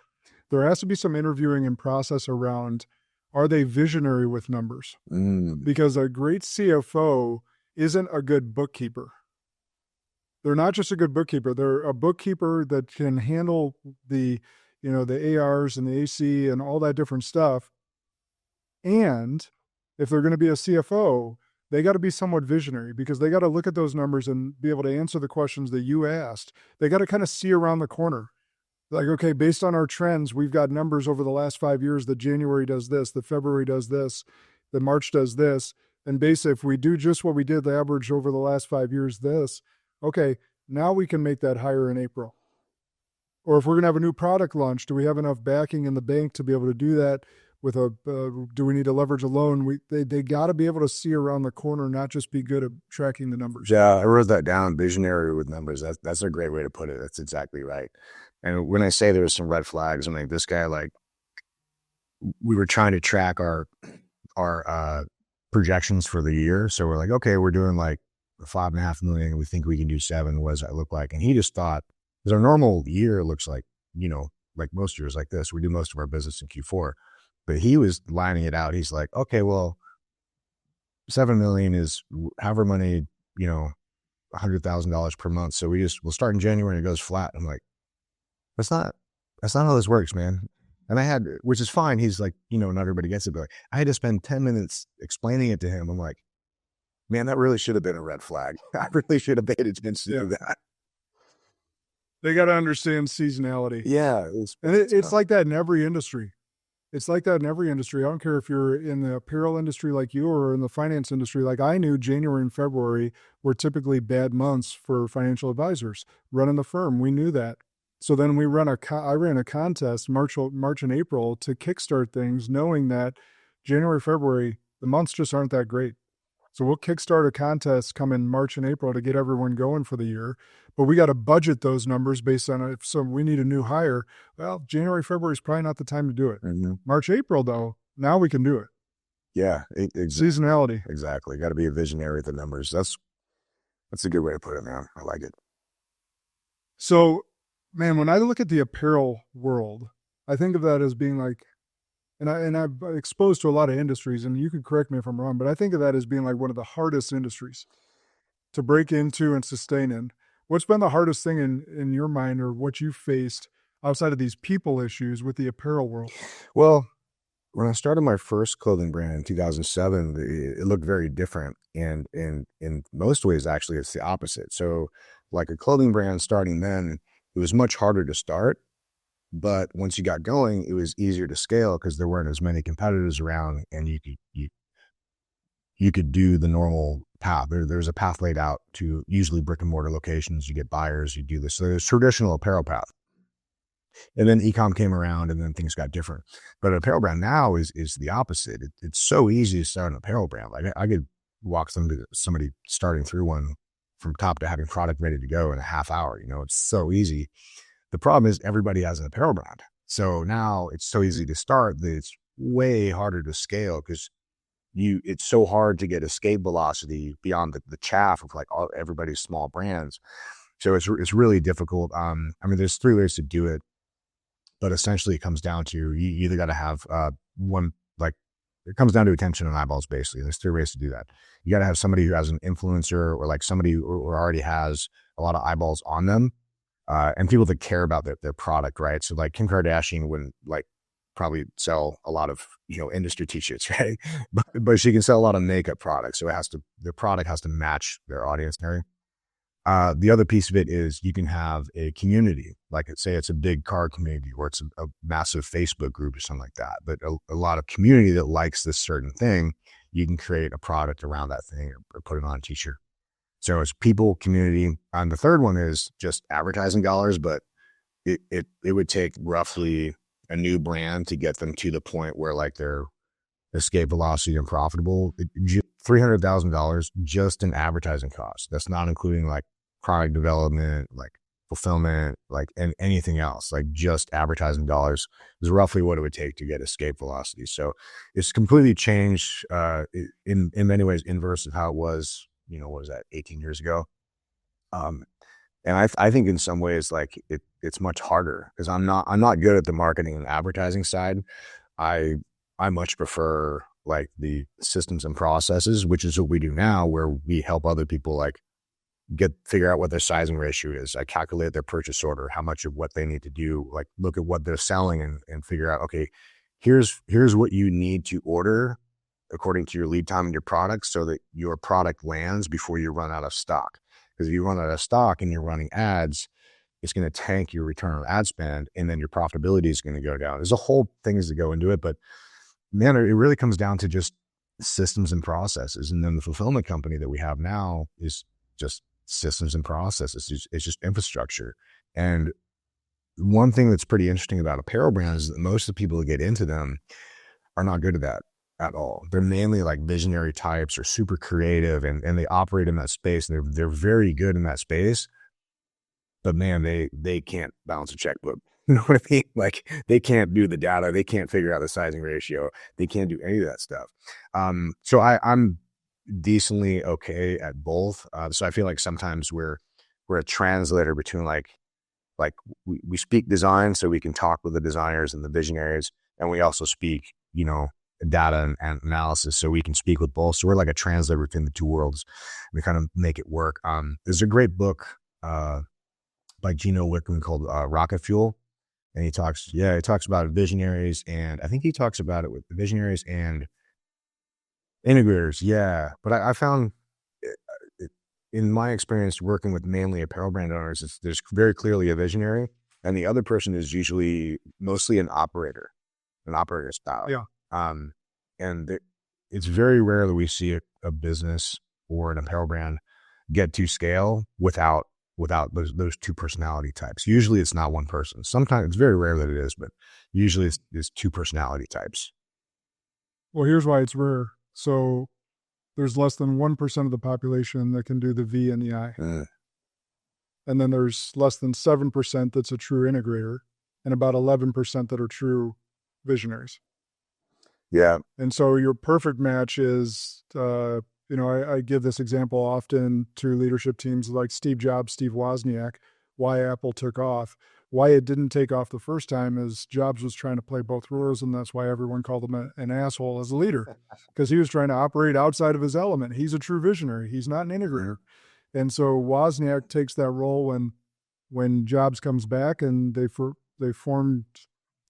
there has to be some interviewing and process around, are they visionary with numbers? Because a great CFO isn't a good bookkeeper. They're not just a good bookkeeper. They're a bookkeeper that can handle the ARs and the AC and all that different stuff. And if they're going to be a CFO, they got to be somewhat visionary, because they got to look at those numbers and be able to answer the questions that you asked. They got to kind of see around the corner. Like, okay, based on our trends, we've got numbers over the last 5 years that January does this, that February does this, that March does this. And basically, if we do just what we did, the average over the last 5 years, this, okay, now we can make that higher in April. Or if we're going to have a new product launch, do we have enough backing in the bank to be able to do that? Do we need to leverage a loan? They got to be able to see around the corner, not just be good at tracking the numbers. Yeah, I wrote that down. Visionary with numbers. That's a great way to put it. That's exactly right. And when I say there was some red flags, I'm like, this guy, like, we were trying to track our projections for the year. So we're like, okay, we're doing like 5.5 million, and we think we can do 7. What does that look like? And he just thought, because our normal year looks like, like most years like this, we do most of our business in Q4. But he was lining it out. He's like, okay, well, 7 million is however many, $100,000 per month. So we'll start in January and it goes flat. I'm like, that's not how this works, man. And which is fine. He's like, not everybody gets it, but I had to spend 10 minutes explaining it to him. I'm like, man, that really should have been a red flag. I really should have paid attention to that. They got to understand seasonality. Yeah. It's like that in every industry. It's like that in every industry. I don't care if you're in the apparel industry like you or in the finance industry. Like, I knew January and February were typically bad months for financial advisors running the firm. We knew that. So then I ran a contest March and April to kickstart things, knowing that January, February, the months just aren't that great. So we'll kickstart a contest come in March and April to get everyone going for the year. But we got to budget those numbers based on if we need a new hire. Well, January, February is probably not the time to do it. Mm-hmm. March, April, though, now we can do it. Yeah. Seasonality. Exactly. Got to be a visionary with the numbers. That's a good way to put it, man. I like it. So, man, when I look at the apparel world, I think of that as being like and I've exposed to a lot of industries, and you could correct me if I'm wrong, but I think of that as being like one of the hardest industries to break into and sustain in. What's been the hardest thing in your mind, or what you faced outside of these people issues with the apparel world? Well, when I started my first clothing brand in 2007, it looked very different. And in most ways, actually, it's the opposite. So, like a clothing brand starting then, it was much harder to start. But once you got going, it was easier to scale because there weren't as many competitors around, and you could do the normal path. There's a path laid out to usually brick and mortar locations. You get buyers, you do this. So there's traditional apparel path. And then e-com came around, and then things got different. But an apparel brand now is the opposite. It's so easy to start an apparel brand. Like I could walk somebody starting through one from top to having product ready to go in a half hour. It's so easy. The problem is everybody has an apparel brand. So now it's so easy to start that it's way harder to scale because it's so hard to get escape velocity beyond the chaff of like everybody's small brands. So it's really difficult. I mean, there's 3 ways to do it. But essentially it comes down to, you either got to have it comes down to attention and eyeballs, basically. There's 3 ways to do that. You got to have somebody who has an influencer, or like somebody who already has a lot of eyeballs on them, and people that care about their product, right? So like Kim Kardashian wouldn't probably sell a lot of, industry t-shirts, right? But she can sell a lot of makeup products. So the product has to match their audience area. The other piece of it is you can have a community, like say it's a big car community, or it's a massive Facebook group or something like that. But a lot of community that likes this certain thing, you can create a product around that thing, or put it on a t-shirt. So it's people, community. And the third one is just advertising dollars, but it would take roughly a new brand to get them to the point where like they're escape velocity and profitable. $300,000 just in advertising costs. That's not including like product development, like fulfillment, and anything else. Like just advertising dollars is roughly what it would take to get escape velocity. So it's completely changed in many ways, inverse of how it was, what was that, 18 years ago? And I think in some ways, like it's much harder because I'm not good at the marketing and advertising side. I much prefer like the systems and processes, which is what we do now, where we help other people like figure out what their sizing ratio is. I calculate their purchase order, how much of what they need to do, like look at what they're selling and figure out, okay, here's what you need to order according to your lead time and your product so that your product lands before you run out of stock. Because if you run out of stock and you're running ads, it's going to tank your return on ad spend, and then your profitability is going to go down. There's a whole things that go into it, but man, it really comes down to just systems and processes. And then the fulfillment company that we have now is just systems and processes. It's just infrastructure. And one thing that's pretty interesting about apparel brands is that most of the people that get into them are not good at that at all. They're mainly like visionary types or super creative, and they operate in that space. And they're very good in that space. But man, they can't balance a checkbook. You know what I mean? Like they can't do the data. They can't figure out the sizing ratio. They can't do any of that stuff. So I'm decently okay at both. So I feel like sometimes we're a translator between like we speak design, so we can talk with the designers and the visionaries, and we also speak, data and analysis, so we can speak with both. So we're like a translator between the two worlds. We kind of make it work. There's a great book by Gino Wickman called Rocket Fuel. And he talks about visionaries, and I think he talks about it with visionaries and integrators. Yeah. But I found in my experience working with mainly apparel brand owners, there's very clearly a visionary, and the other person is usually mostly an operator style. Yeah. And it's very rare that we see a business or an apparel brand get to scale without those two personality types. Usually it's not one person. Sometimes it's very rare that it is, but usually it's two personality types. Well, here's why it's rare. So there's less than 1% of the population that can do the V and the I. And then there's less than 7% that's a true integrator, and about 11% that are true visionaries. Yeah. And so your perfect match is, I give this example often to leadership teams like Steve Jobs, Steve Wozniak, why Apple took off. why it didn't take off the first time is Jobs was trying to play both roles, and that's why everyone called him an asshole as a leader, because he was trying to operate outside of his element. He's a true visionary. He's not an integrator. And so Wozniak takes that role when Jobs comes back, and they formed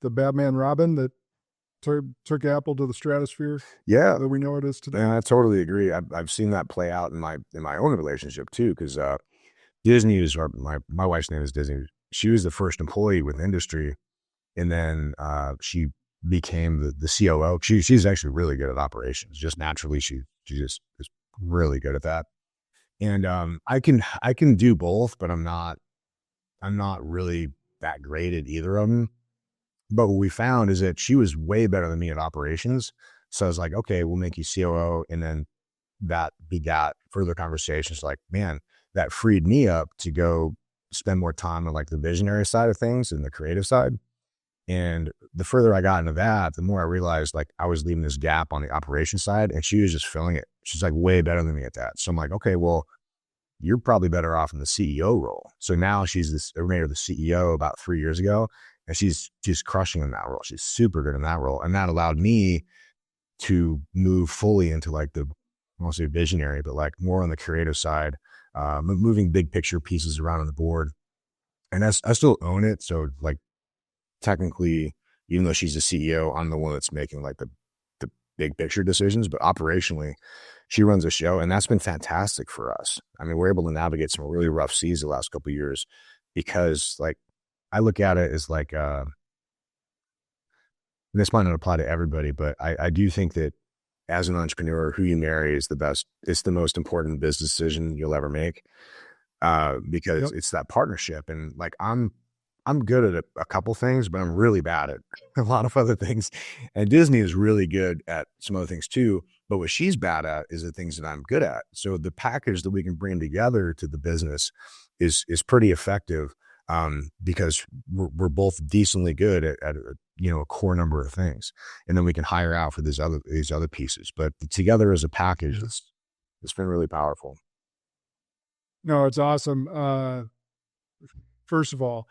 the Batman Robin that took Apple to the stratosphere. Yeah, that we know it is today. I totally agree. I've seen that play out in my own relationship too, because Disney is my wife's name is Disney. She was the first employee with industry, and then she became the COO. She's actually really good at operations. Just naturally, she just is really good at that. And I can do both, but I'm not really that great at either of them. But what we found is that she was way better than me at operations. So I was like, okay, we'll make you COO. And then that begat further conversations like, man, that freed me up to go spend more time on like the visionary side of things and the creative side. And the further I got into that, the more I realized like I was leaving this gap on the operation side, and she was just filling it. She's like way better than me at that. So I'm like, okay, well, you're probably better off in the CEO role. So now she's made her the CEO about 3 years ago, and she's crushing in that role. She's super good in that role. And that allowed me to move fully into like I won't say visionary, but like more on the creative side, moving big picture pieces around on the board. And I still own it. So like technically, even though she's the CEO, I'm the one that's making like the big picture decisions, but operationally she runs a show, and that's been fantastic for us. I mean, we're able to navigate some really rough seas the last couple of years because like, I look at it as like, this might not apply to everybody, but I do think that as an entrepreneur, who you marry is it's the most important business decision you'll ever make, because it's that partnership. And like, I'm good at a couple things, but I'm really bad at a lot of other things. And Disney is really good at some other things too. But what she's bad at is the things that I'm good at. So the package that we can bring together to the business is pretty effective, because we're both decently good at a core number of things, and then we can hire out for these other pieces. But together as a package, it's been really powerful. No, it's awesome. First of all,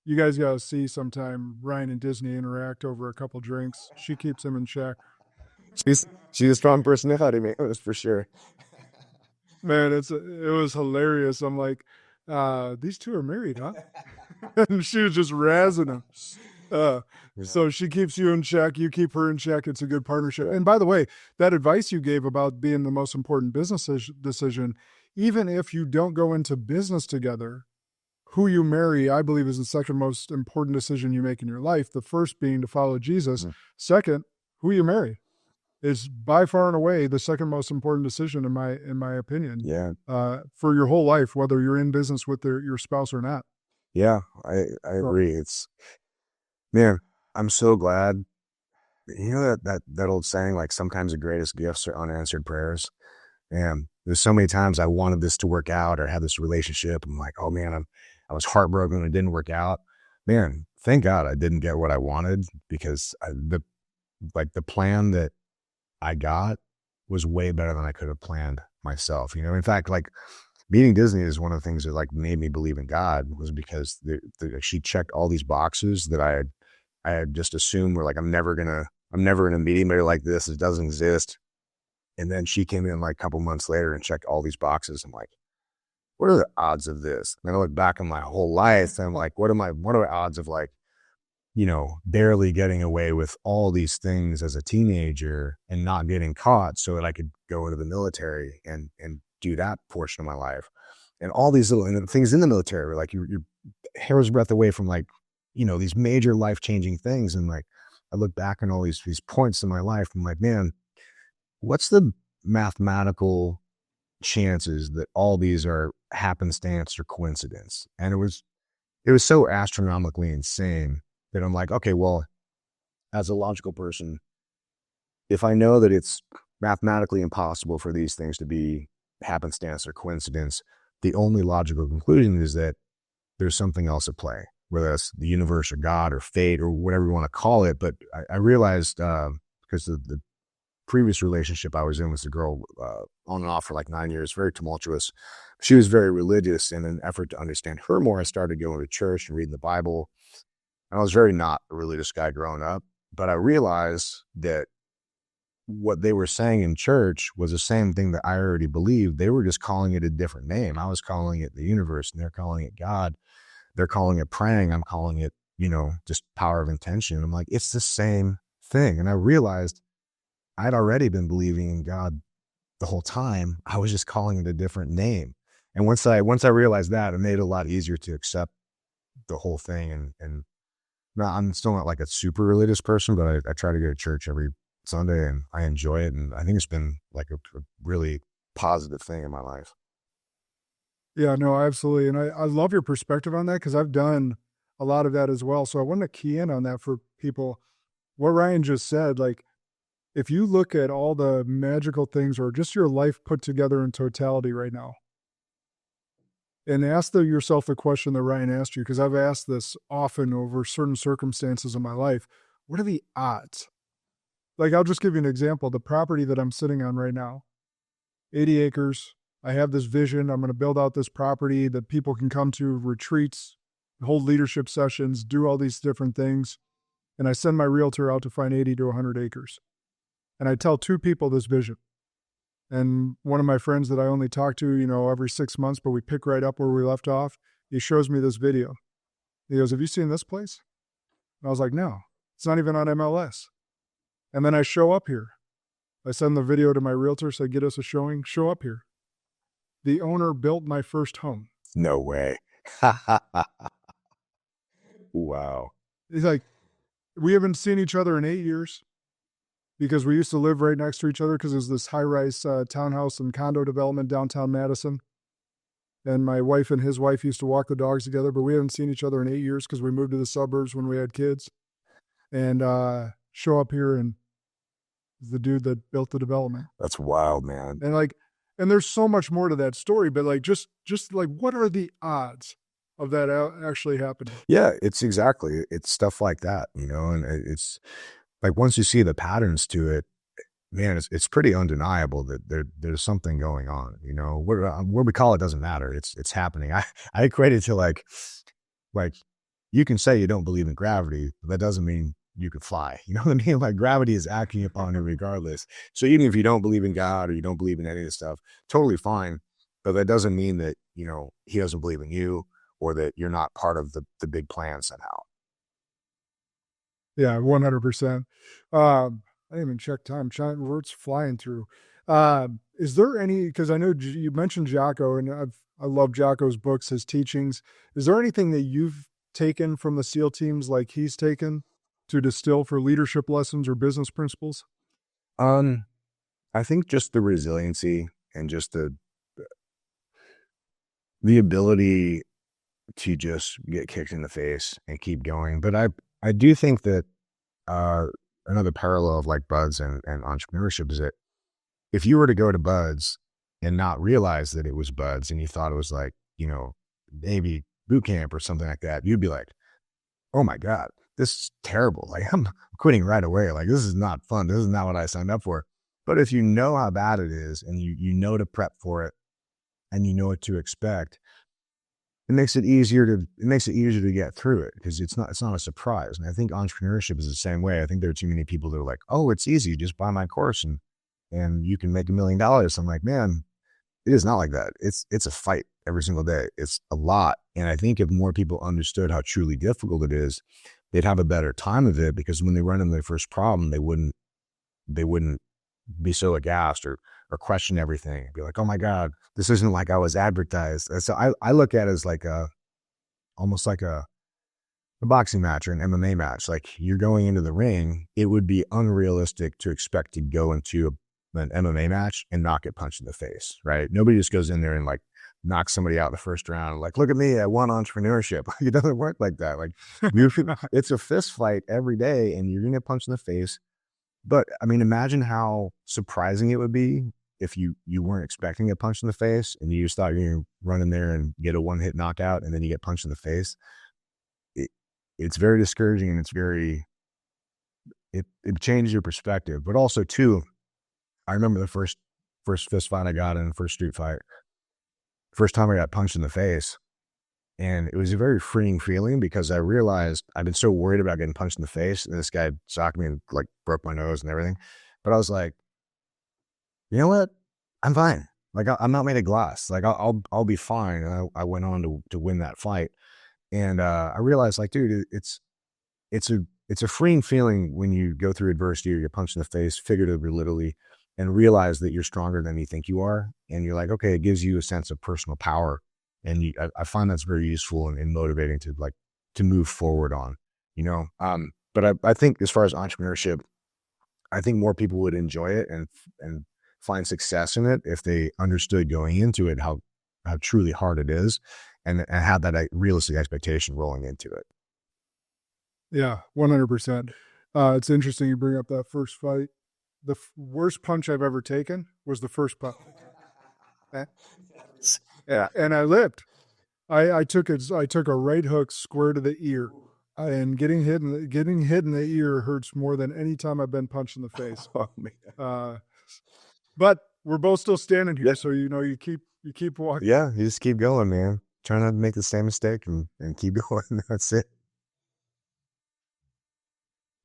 you guys got to see sometime Ryan and Disney interact over a couple drinks. She keeps him in check. She's a strong personality, man. That's for sure. Man, it was hilarious. I'm like, these two are married, huh? And she was just razzing him. So she keeps you in check. You keep her in check. It's a good partnership. And by the way, that advice you gave about being the most important business decision, even if you don't go into business together, who you marry, I believe, is the second most important decision you make in your life. The first being to follow Jesus. Second, who you marry is by far and away the second most important decision in my opinion. Yeah. For your whole life, whether you're in business with your spouse or not. Yeah, I agree. Man, I'm so glad. You know that old saying, like sometimes the greatest gifts are unanswered prayers. And there's so many times I wanted this to work out or have this relationship. I'm like, oh man, I was heartbroken when it didn't work out. Man, thank God I didn't get what I wanted, because the plan that I got was way better than I could have planned myself. In fact, like meeting Disney is one of the things that like made me believe in God, was because she checked all these boxes that I had just assumed were like, I'm never gonna meet anybody like this. It doesn't exist. And then she came in like a couple months later and checked all these boxes. I'm like, what are the odds of this? And I look back on my whole life and I'm like, what are the odds of like, barely getting away with all these things as a teenager and not getting caught so that I could go into the military and do that portion of my life. And all these little things in the military were like, you're hair's breadth away from like, these major life-changing things. And like, I look back on all these points in my life. I'm like, man, what's the mathematical chances that all these are happenstance or coincidence? And it was so astronomically insane that I'm like, okay, well, as a logical person, if I know that it's mathematically impossible for these things to be happenstance or coincidence, the only logical conclusion is that there's something else at play, whether that's the universe or God or fate or whatever you want to call it. But I realized, because the previous relationship I was in was a girl on and off for like 9 years, very tumultuous. She was very religious. In an effort to understand her more, I started going to church and reading the Bible. And I was very not a religious guy growing up, but I realized that what they were saying in church was the same thing that I already believed. They were just calling it a different name. I was calling it the universe, and they're calling it God. They're calling it praying. I'm calling it, just power of intention. I'm like, it's the same thing. And I realized I'd already been believing in God the whole time. I was just calling it a different name. And once I realized that, it made it a lot easier to accept the whole thing. And no, I'm still not like a super religious person, but I try to go to church every Sunday, and I enjoy it. And I think it's been like a really positive thing in my life. Yeah, no, absolutely. And I love your perspective on that, because I've done a lot of that as well. So I want to key in on that for people. What Ryan just said, like, if you look at all the magical things or just your life put together in totality right now, and ask yourself the question that Ryan asked you, because I've asked this often over certain circumstances in my life, what are the odds? Like, I'll just give you an example. The property that I'm sitting on right now, 80 acres. I have this vision. I'm going to build out this property that people can come to, retreats, hold leadership sessions, do all these different things. And I send my realtor out to find 80 to 100 acres. And I tell 2 people this vision. And one of my friends that I only talk to, every 6 months, but we pick right up where we left off, he shows me this video. He goes, "Have you seen this place?" And I was like, "No, it's not even on MLS." And then I show up here. I send the video to my realtor, say, "Get us a showing, show up here." The owner built my first home. No way. Wow. He's like, we haven't seen each other in 8 years, because we used to live right next to each other, because there's this high-rise townhouse and condo development downtown Madison. And my wife and his wife used to walk the dogs together, but we haven't seen each other in 8 years because we moved to the suburbs when we had kids. And show up here, and the dude that built the development. That's wild, man. And there's so much more to that story, but like, just like, what are the odds of that actually happening? Yeah, it's stuff like that, and it's like, once you see the patterns to it, man, it's pretty undeniable that there's something going on, what we call it doesn't matter. It's happening. I equate it to like you can say you don't believe in gravity, but that doesn't mean you could fly. You know what I mean? Like, gravity is acting upon you regardless. So even if you don't believe in God or you don't believe in any of this stuff, totally fine. But that doesn't mean that, he doesn't believe in you, or that you're not part of the big plan somehow. Yeah, 100%. I didn't even check time. Words flying through. Is there any, because I know you mentioned Jocko, and I love Jocko's books, his teachings. Is there anything that you've taken from the SEAL teams like he's taken to distill for leadership lessons or business principles? I think just the resiliency and just the ability to just get kicked in the face and keep going. But I do think that another parallel of like Buds and entrepreneurship is that if you were to go to Buds and not realize that it was Buds, and you thought it was like, maybe boot camp or something like that, you'd be like, "Oh my God, this is terrible. Like, I'm quitting right away. Like, this is not fun. This is not what I signed up for." But if you know how bad it is, and you know to prep for it, and you know what to expect, it makes it easier to get through it, because it's not a surprise. And I think entrepreneurship is the same way. I think there are too many people that are like, "Oh, it's easy. Just buy my course and you can make $1 million." I'm like, man, it is not like that. It's a fight every single day. It's a lot. And I think if more people understood how truly difficult it is, they'd have a better time of it, because when they run into their first problem, they wouldn't be so aghast or question everything and be like, "Oh my God, this isn't like I was advertised." And so I look at it as like almost like a boxing match or an MMA match. Like, you're going into the ring. It would be unrealistic to expect to go into an MMA match and not get punched in the face, right? Nobody just goes in there and like knocks somebody out in the first round. Like, "Look at me, I won entrepreneurship." It doesn't work like that. Like, it's a fist fight every day, and you're going to get punched in the face. But I mean, imagine how surprising it would be if you weren't expecting a punch in the face, and you just thought you're going to run in there and get a one-hit knockout, and then you get punched in the face. It's very discouraging, and it changes your perspective. But also too, I remember the first fist fight I got in the first street fight. First time I got punched in the face. And it was a very freeing feeling because I realized I've been so worried about getting punched in the face, and this guy socked me and like broke my nose and everything. But I was like, you know what? I'm fine. Like I'm not made of glass. Like I'll be fine. And I went on to win that fight. And I realized, like, dude, it's a freeing feeling when you go through adversity or you're punched in the face, figuratively or literally, and realize that you're stronger than you think you are. And you're like, okay, it gives you a sense of personal power. And I find that's very useful and motivating to move forward on, you know. But I think as far as entrepreneurship, I think more people would enjoy it and find success in it if they understood going into it how truly hard it is, and had that realistic expectation rolling into it. Yeah, 100%. It's interesting you bring up that first fight. The worst punch I've ever taken was the first punch. Yeah, and I lived. I took a right hook square to the ear, and getting hit in the ear hurts more than any time I've been punched in the face. Oh, man. But we're both still standing here, Yeah. so you keep walking. Yeah, you just keep going, man. Try not to make the same mistake and keep going. That's it.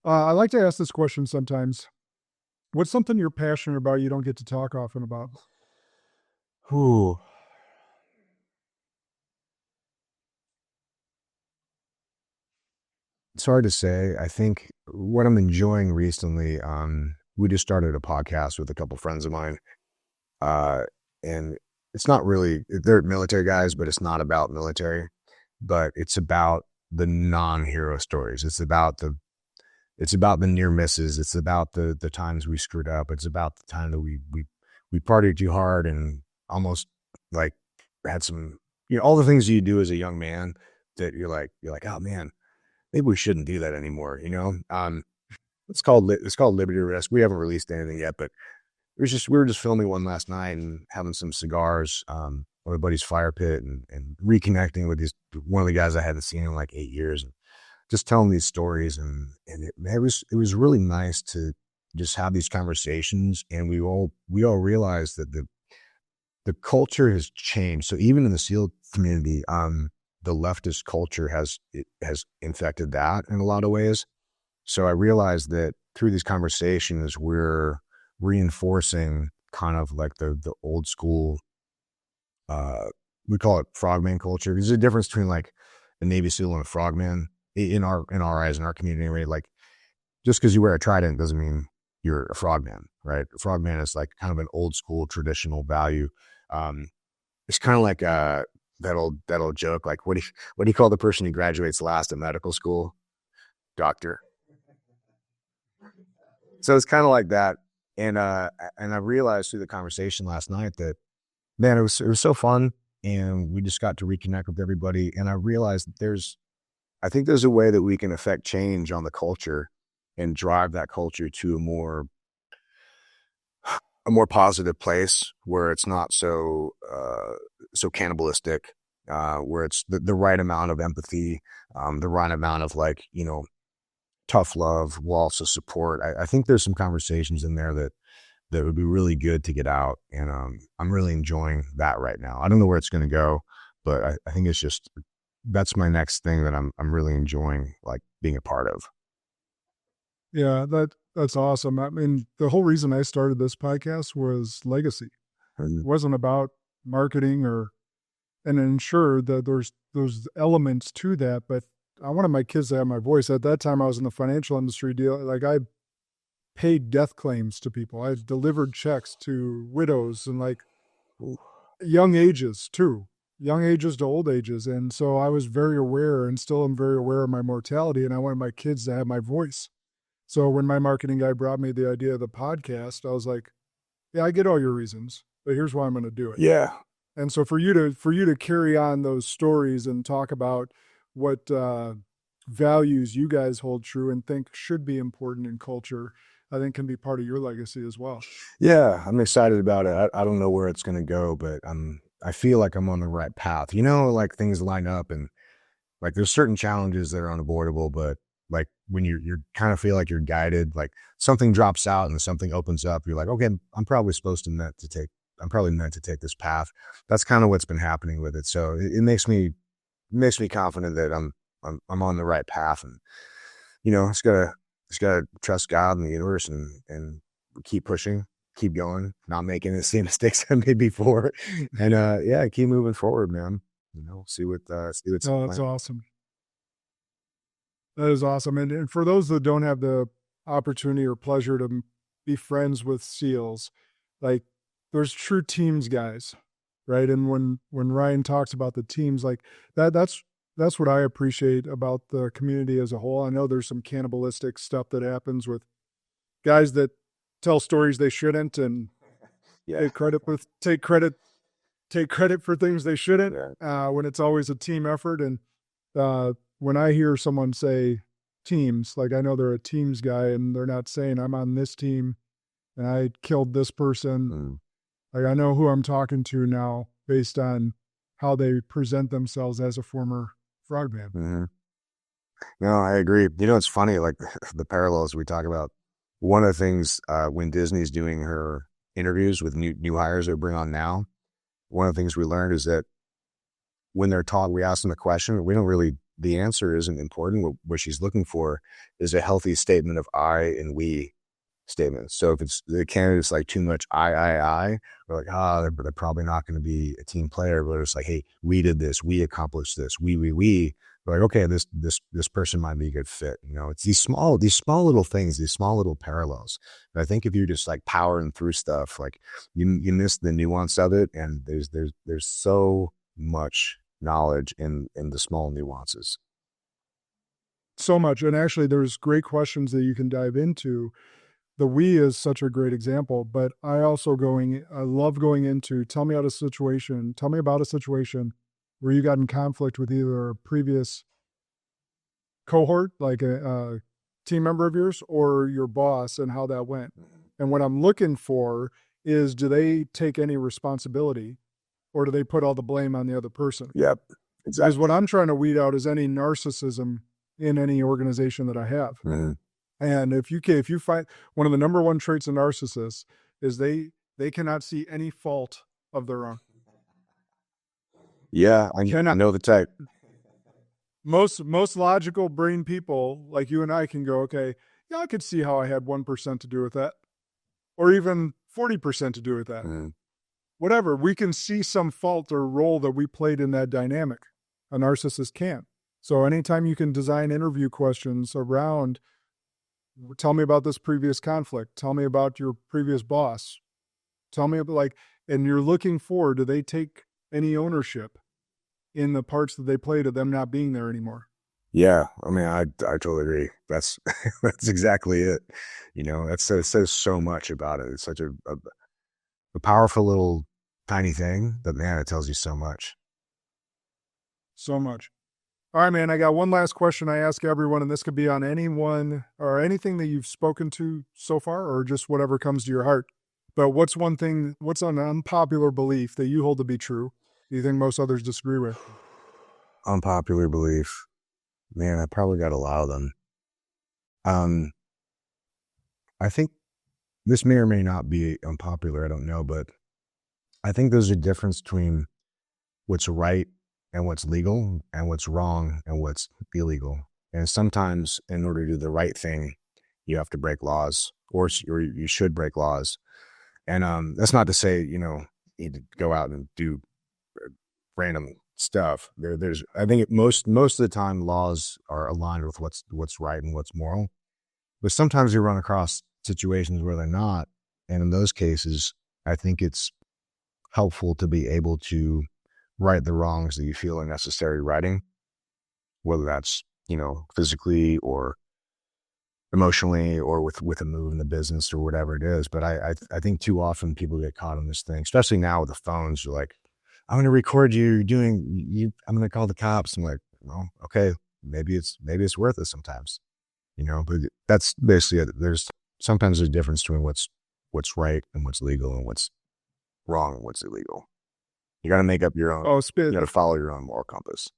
I like to ask this question sometimes. What's something you're passionate about you don't get to talk often about? Ooh. It's hard to say. I think what I'm enjoying recently, we just started a podcast with a couple friends of mine. And it's not really, they're military guys, but it's not about military, but it's about the non-hero stories. It's about the near misses. It's about the times we screwed up. It's about the time that we partied too hard and almost like had some, all the things you do as a young man that you're like, oh man, maybe we shouldn't do that anymore. It's called Liberty Risk. We haven't released anything yet, but we were just filming one last night and having some cigars on a buddy's fire pit and reconnecting with one of the guys I hadn't seen in like 8 years, and just telling these stories. And it was really nice to just have these conversations. And we all realized that the culture has changed. So even in the SEAL community, the leftist culture has infected that in a lot of ways. So I realized that through these conversations, we're reinforcing kind of like the old school, we call it frogman culture. There's a difference between like a Navy SEAL and a frogman in our eyes, in our community, right? Like just because you wear a trident doesn't mean you're a frogman, right? A frogman is like kind of an old school traditional value. It's kind of like that old joke, like what do you call the person who graduates last at medical school? Doctor. So it's kind of like that. And I realized through the conversation last night that, man, it was so fun, and we just got to reconnect with everybody. And I realized that I think there's a way that we can affect change on the culture and drive that culture to a more positive place where it's not so cannibalistic, where it's the right amount of empathy, the right amount of like, tough love will also support. I think there's some conversations in there that would be really good to get out. And I'm really enjoying that right now. I don't know where it's going to go, but I think that's my next thing that I'm really enjoying, like being a part of. Yeah, that's awesome. I mean, the whole reason I started this podcast was legacy. It wasn't about marketing and ensure that there's those elements to that, but I wanted my kids to have my voice. At that time, I was in the financial industry like I paid death claims to people. I delivered checks to widows and like young ages too, young ages to old ages. And so I was very aware and still am very aware of my mortality. And I wanted my kids to have my voice. So when my marketing guy brought me the idea of the podcast, I was like, yeah, I get all your reasons, but here's why I'm going to do it. Yeah. And so for you to carry on those stories and talk about what values you guys hold true and think should be important in culture, I think can be part of your legacy as well. Yeah, I'm excited about it. I don't know where it's going to go, but I feel like I'm on the right path. Like things line up, and like there's certain challenges that are unavoidable, but like when you're kind of feel like you're guided, like something drops out and something opens up. You're like, okay, I'm probably meant to take this path. That's kind of what's been happening with it. So it makes me confident that I'm on the right path, and just gotta trust God and the universe, and keep pushing, keep going, not making the same mistakes I made before, and yeah, keep moving forward, man. See what's No, that's awesome. That is awesome. And for those that don't have the opportunity or pleasure to be friends with SEALs, like there's true teams guys, right? And when Ryan talks about the teams, like that's what I appreciate about the community as a whole. I know there's some cannibalistic stuff that happens with guys that tell stories they shouldn't and Yeah. take credit for things they shouldn't, when it's always a team effort. And when I hear someone say teams, like I know they're a teams guy and they're not saying I'm on this team and I killed this person. Like I know who I'm talking to now based on how they present themselves as a former frogman. Mm-hmm. No, I agree. It's funny, like the parallels we talk about. One of the things when Disney's doing her interviews with new hires they bring on now, one of the things we learned is that when they're taught, we ask them a question, the answer isn't important. What she's looking for is a healthy statement of I and we statements. So if it's the candidate's like too much I, we're like, they're probably not going to be a team player. But it's like, hey, we did this, we accomplished this, we. We're like, okay, this person might be a good fit. It's these small little things, these small little parallels. And I think if you're just like powering through stuff, like you miss the nuance of it, and there's so much knowledge in the small nuances. So much. And actually there's great questions that you can dive into. The we is such a great example, but I love going into, tell me about a situation where you got in conflict with either a previous cohort, like a team member of yours, or your boss, and how that went. And what I'm looking for is, do they take any responsibility, or do they put all the blame on the other person? Yep. Exactly. Because what I'm trying to weed out is any narcissism in any organization that I have. Mm-hmm. And if you find one of the number one traits of narcissists is they cannot see any fault of their own. Yeah, I know the type. Most logical brain people like you and I can go, okay, yeah, I could see how I had 1% to do with that, or even 40% to do with that. Mm-hmm. Whatever, we can see some fault or role that we played in that dynamic. A narcissist can't. So anytime you can design interview questions around, tell me about this previous conflict, tell me about your previous boss, tell me about and you're looking for, do they take any ownership in the parts that they play to them not being there anymore? Yeah, I mean, I totally agree. That's exactly it. That says so much about it. It's such a powerful little tiny thing, but man, it tells you so much. So much. All right, man, I got one last question I ask everyone, and this could be on anyone or anything that you've spoken to so far, or just whatever comes to your heart. But what's an unpopular belief that you hold to be true you think most others disagree with? Unpopular belief. Man, I probably got a lot of them. I think this may or may not be unpopular. I don't know, but I think there's a difference between what's right and what's legal, and what's wrong and what's illegal. And sometimes in order to do the right thing, you have to break laws, or you should break laws. And that's not to say, you need to go out and do random stuff. I think most of the time laws are aligned with what's right and what's moral. But sometimes you run across situations where they're not. And in those cases, I think it's helpful to be able to right the wrongs that you feel are necessary righting, whether that's, physically or emotionally, or with a move in the business or whatever it is. But I think too often people get caught in this thing, especially now with the phones. You're like, I'm going to record you doing I'm going to call the cops. I'm like, well, okay, maybe it's worth it sometimes, but that's basically it. There's sometimes a difference between what's right and what's legal, and what's wrong and what's illegal. You got to make up your own. You got to follow your own moral compass.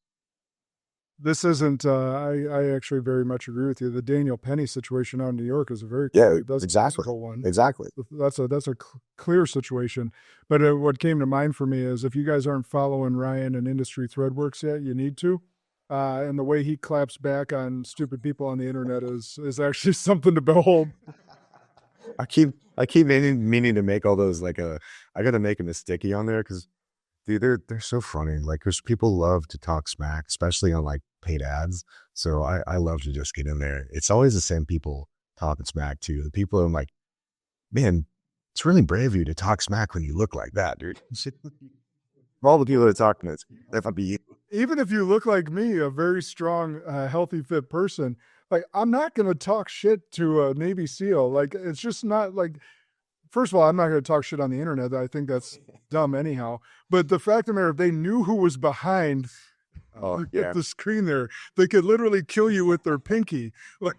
This isn't. I actually very much agree with you. The Daniel Penny situation out in New York is a very Exactly. classical one. Exactly. That's a clear situation. But what came to mind for me is if you guys aren't following Ryan and Industry Threadworks yet, you need to. And the way he claps back on stupid people on the internet is actually something to behold. I keep meaning to make all those I got to make them a sticky on there because dude, they're so funny. Like, because people love to talk smack, especially on like paid ads. So I love to just get in there. It's always the same people talking smack too. The people I'm like, man, it's really brave of you to talk smack when you look like that, dude. All the people that are talking this, that might be you. Even if you look like me, a very strong, healthy, fit person, like I'm not going to talk shit to a Navy SEAL. Like, it's just not like, first of all, I'm not going to talk shit on the internet. I think that's dumb anyhow. But the fact of the matter, if they knew who was behind the screen there, they could literally kill you with their pinky. Like,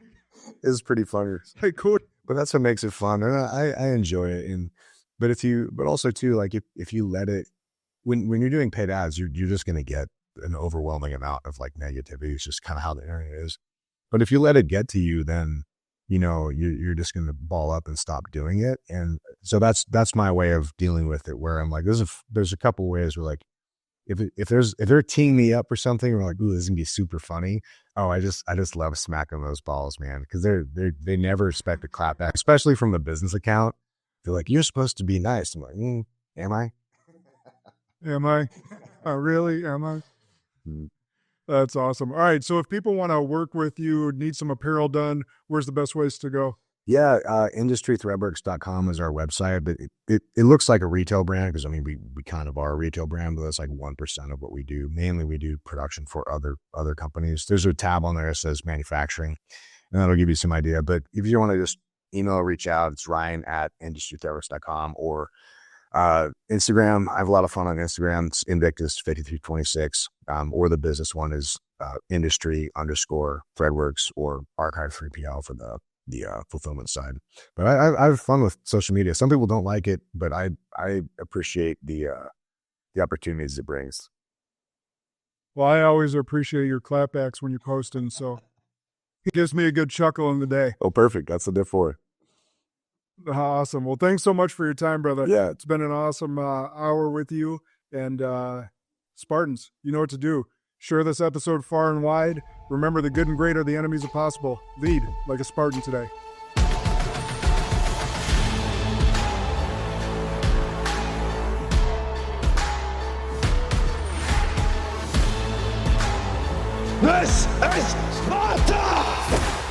It's pretty funny. they could. But that's what makes it fun. And I enjoy it. But also too, like if you let it, when you're doing paid ads, you're just going to get an overwhelming amount of like negativity. It's just kind of how the internet is. But if you let it get to you, then, you know, you're just going to ball up and stop doing it. And so that's my way of dealing with it, where I'm like, there's a couple ways where like, if they're teeing me up for something, or like, ooh, this is gonna be super funny. Oh, I just love smacking those balls, man. Cause they never expect a clap back, especially from the business account. They're like, you're supposed to be nice. I'm like, am I? Am I? Really? Am I? Mm. That's awesome. All right. So if people want to work with you, need some apparel done, where's the best ways to go? Yeah, industrythreadworks.com is our website, but it looks like a retail brand because I mean we kind of are a retail brand, but that's like 1% of what we do. Mainly we do production for other companies. There's a tab on there that says manufacturing, and that'll give you some idea. But if you want to just email or reach out, it's ryan@industrythreadworks.com or Instagram. I have a lot of fun on Instagram. It's Invictus5326, or the business one is industry_threadworks or archive3pl for the fulfillment side. But I have fun with social media. Some people don't like it, but I appreciate the opportunities it brings. Well, I always appreciate your clapbacks when you're posting, so it gives me a good chuckle in the day. Oh, perfect. That's what they're for. Awesome. Well, thanks so much for your time, brother. Yeah. It's been an awesome hour with you. And Spartans, you know what to do. Share this episode far and wide. Remember, the good and great are the enemies of possible. Lead like a Spartan today. This is Sparta!